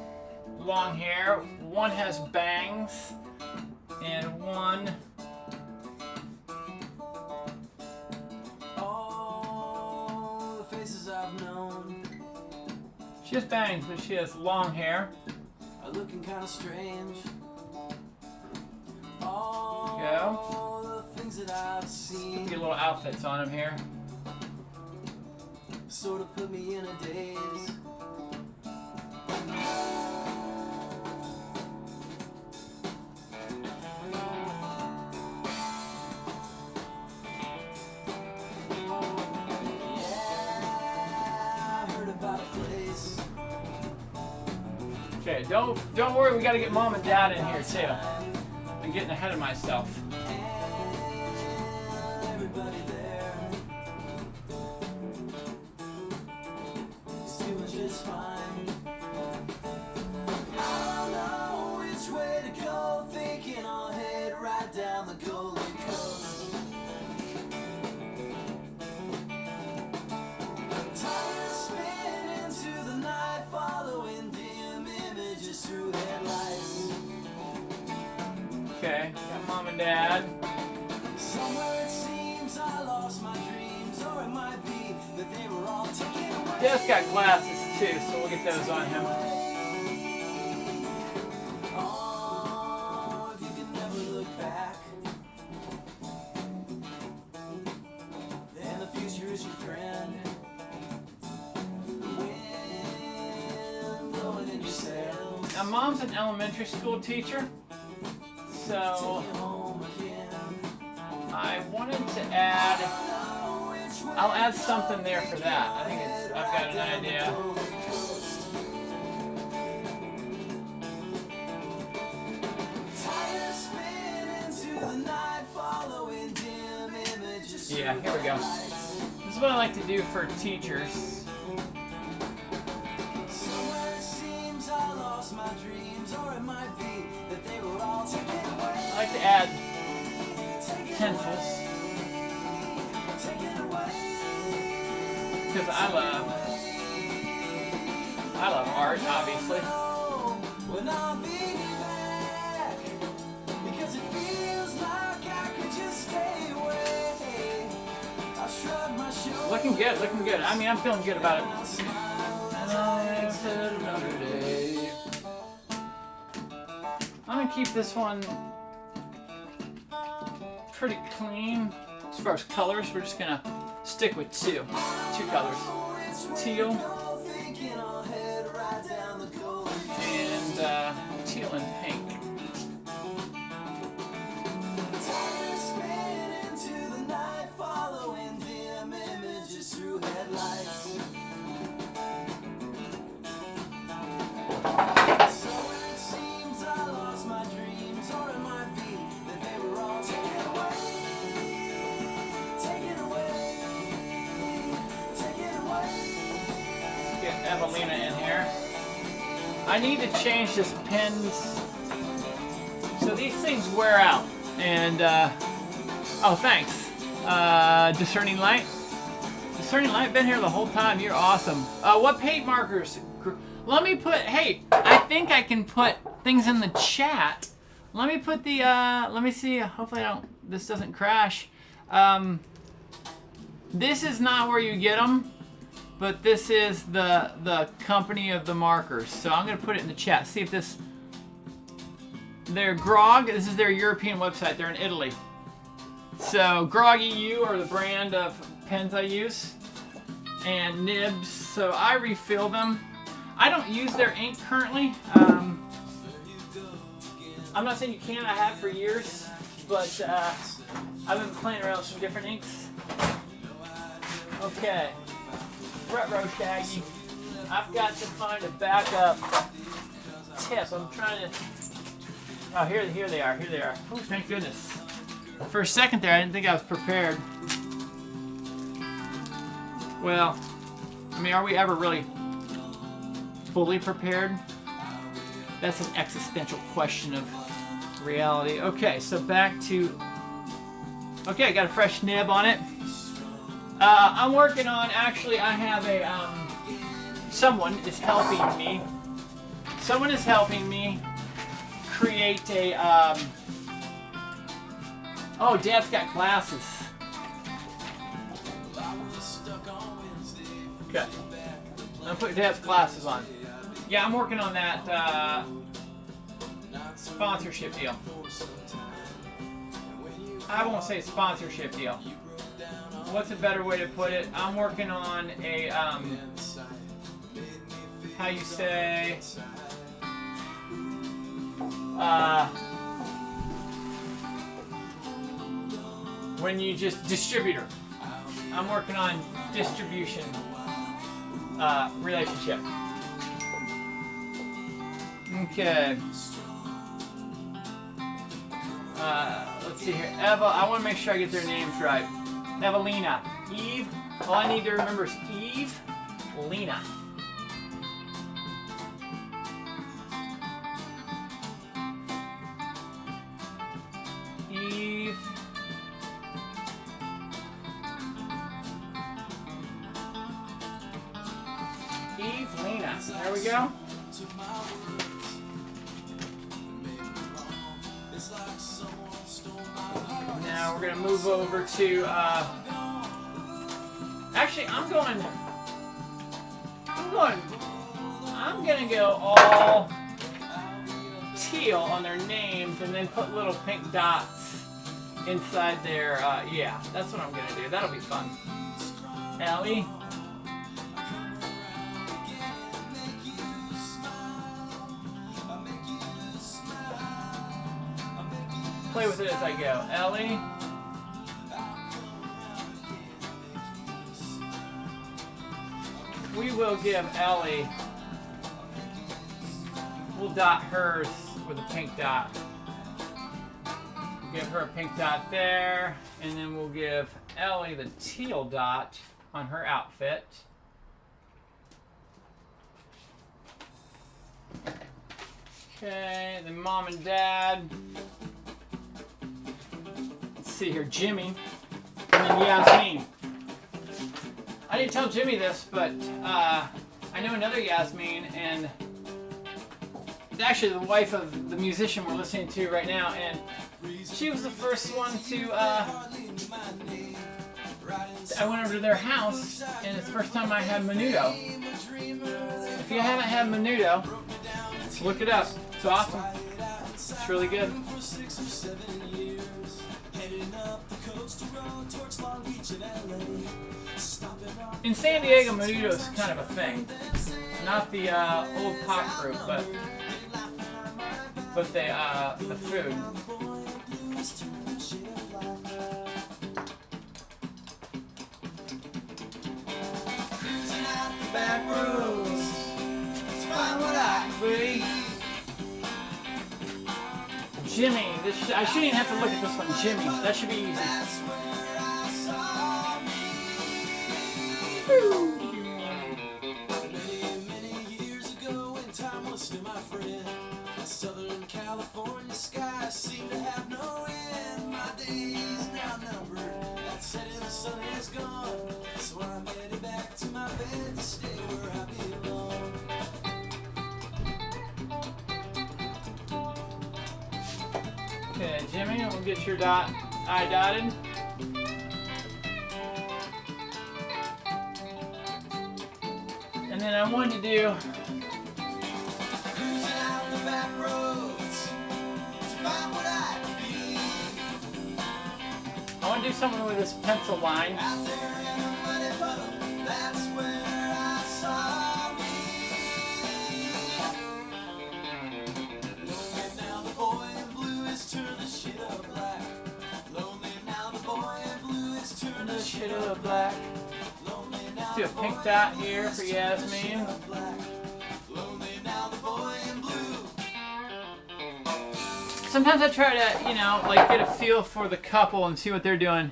long hair. One has bangs. And one. All the faces I've known She has bangs, but she has long hair. are looking kind of strange. Go. All the things that I've seen Get little outfits on him here. sort of put me in a daze. Yeah, I heard about a place. Okay, don't worry, we gotta get mom and dad in here too. I'm getting ahead of myself. Everybody there is doing just fine. I don't know which way to go, thinking I'll head right down the Golden Coast. Time spinning into the night, following dim images through headlights. Okay, got mom and dad. Somewhere it seems I lost my dreams, or it might be that they were all taken away. Dad's got glasses too, so we'll get those on him. Oh, if you can never look back, then the future is your friend. The wind blowing in your sails. Now, mom's an elementary school teacher, so Take you home again. I wanted to add. I'll add something there for that. I think it's. I've got an idea. Yeah, here we go. This is what I like to do for teachers. I like to add pencils. Because I love art, obviously. When I'll be back, because it feels like I could just stay away. I shrug my shoulders. Looking good, looking good. I mean, I'm feeling good about it. I'll smile as And I I've had another day. I'm gonna keep this one pretty clean. As far as colors, we're just gonna stick with two colors. Teal and teal and pink. Get Evelina in here. I need to change this pins. So these things wear out. And, oh, thanks. Discerning Light. Discerning Light, been here the whole time. You're awesome. What paint markers? Let me put, hey, I think I can put things in the chat. Let me put the, let me see. Hopefully this doesn't crash. This is not where you get them. But this is the company of the markers. So I'm going to put it in the chat. See if this... They're Grog. This is their European website. They're in Italy. So Grog EU are the brand of pens I use. And nibs. So I refill them. I don't use their ink currently. I'm not saying you can't. I have for years. But I've been playing around with some different inks. Okay. Retro Shaggy. I've got to find a backup tip. I'm trying to... Oh, here they are. Here they are. Oh, thank goodness. For a second there, I didn't think I was prepared. Well, I mean, are we ever really fully prepared? That's an existential question of reality. Okay, so back to... Okay, I got a fresh nib on it. I'm working on, actually, I have a, someone is helping me. Someone is helping me create a, oh, Dad's got glasses. Okay. I'm putting Dad's glasses on. Yeah, I'm working on that sponsorship deal. I won't say sponsorship deal. What's a better way to put it? I'm working on a, how you say, when you just, distributor. I'm working on distribution relationship. Okay. Let's see here. Eva, I want to make sure I get their names right. Evelina. Eve. All I need to remember is Eve. Lena. Eve. Eve. Lena. There we go. Now we're gonna move over to, actually I'm gonna go all teal on their names and then put little pink dots inside their, yeah, that's what I'm gonna do. That'll be fun. Ellie. Play with it as I go. Ellie. We will give Ellie, we'll dot hers with a pink dot. We'll give her a pink dot there, and then we'll give Ellie the teal dot on her outfit. Okay, then Mom and Dad. See here, Jimmy, and then Yasmin. I didn't tell Jimmy this, but I know another Yasmin, and it's actually the wife of the musician we're listening to right now, and she was the first one to, I went over to their house, and it's the first time I had menudo. If you haven't had menudo, look it up. It's awesome. It's really good. In San Diego, menudo is kind of a thing. Not the old pop group, but the food. Back roads to find what I agree. Jimmy, I shouldn't even have to look at this one. Jimmy, that should be easy. Many years ago, when time was still my friend, Southern California skies seem to have no end. My days now numbered, that setting sun is gone, so I'm headed back to my bed to stay where I belong. Okay, Jimmy, we'll get your I dotted. And then I wanted to do cruising out the back roads to find what I be. I want to do something with this pencil line. Out there in a muddy puddle, that's where I saw me. Lonely now the boy in blue is turned the shit of black. Lonely now the boy in blue is turned the shit of black. Let's do a pink dot here for Yasmin. Sometimes I try to, you know, like get a feel for the couple and see what they're doing.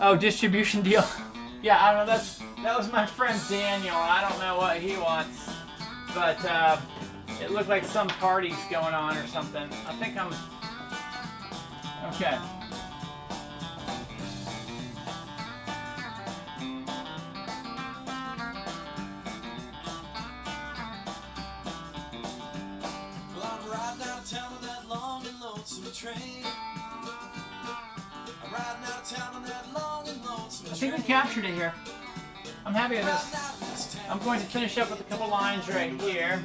Oh, distribution deal. Yeah, I don't know. That was my friend Daniel. I don't know what he wants, but it looked like some party's going on or something. I think I'm okay. Train. I'm riding out of town on that long and lonesome. I think we captured it here. I'm happy with this. I'm going to finish up with a couple lines right here.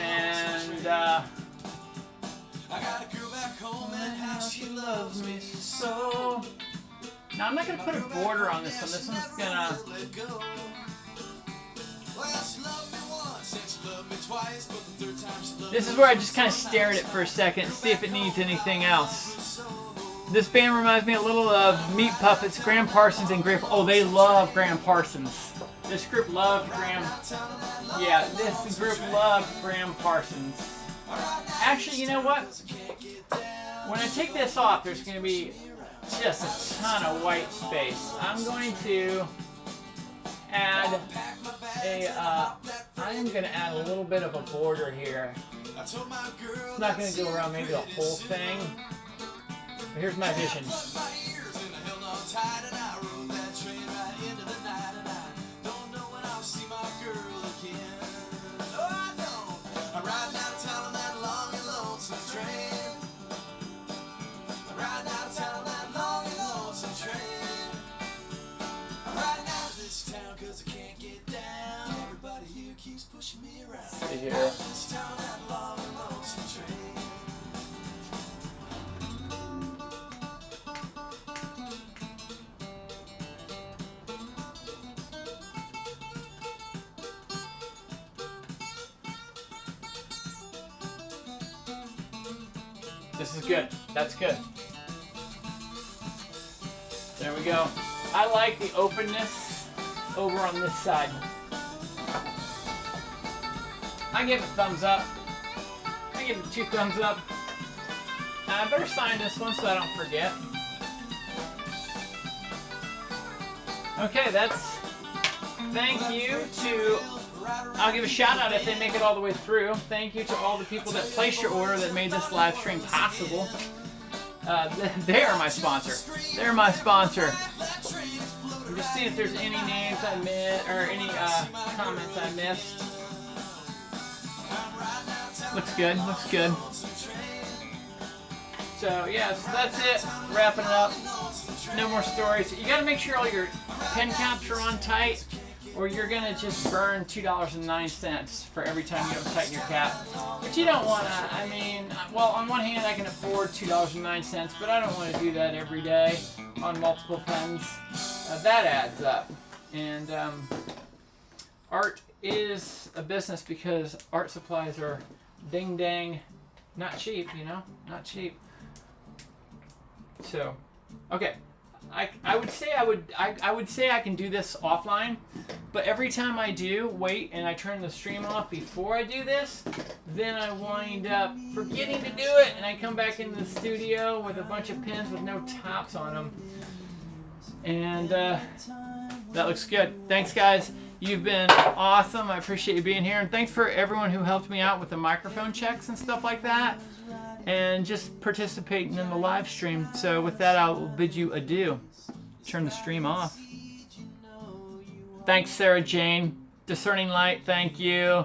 And I got a girl back home and how she loves me so. now I'm not going to put a border on this one. This one's going to... This is where I just kind of stare at it for a second, see if it needs anything else. This band reminds me a little of Meat Puppets, Graham Parsons, and Graham... Oh, they love Graham Parsons. This group loved Graham... Yeah, this group loved Graham Parsons. Actually, you know what? When I take this off, there's going to be just a ton of white space. I'm going to add I'm going to add a little bit of a border here. It's not going to go around maybe the whole thing. But here's my vision. See here. This is good. That's good. There we go. I like the openness over on this side. I give it thumbs up. I give it 2 thumbs up. I better sign this one so I don't forget. Okay, that's... Thank you to... I'll give a shout out if they make it all the way through. Thank you to all the people that placed your order that made this live stream possible. They are my sponsor. They're my sponsor. I'm just seeing if there's any names I missed, or any comments I missed. Looks good, looks good. So yeah, so that's it. Wrapping it up. No more stories. You gotta make sure all your pen caps are on tight, or you're gonna just burn $2.09 for every time you don't tighten your cap. But you don't wanna, I mean, well, on one hand I can afford $2.09, but I don't wanna do that every day on multiple pens. That adds up. And art is a business because art supplies are ding dang not cheap, you know, not cheap. So okay, I would say I would say I can do this offline, but every time I do wait and I turn the stream off before I do this, then I wind up forgetting to do it, and I come back into the studio with a bunch of pens with no tops on them, and that looks good. Thanks guys. You've been awesome. I appreciate you being here. And thanks for everyone who helped me out with the microphone checks and stuff like that. And just participating in the live stream. So with that, I'll bid you adieu. Turn the stream off. Thanks, Sarah Jane. Discerning Light, thank you.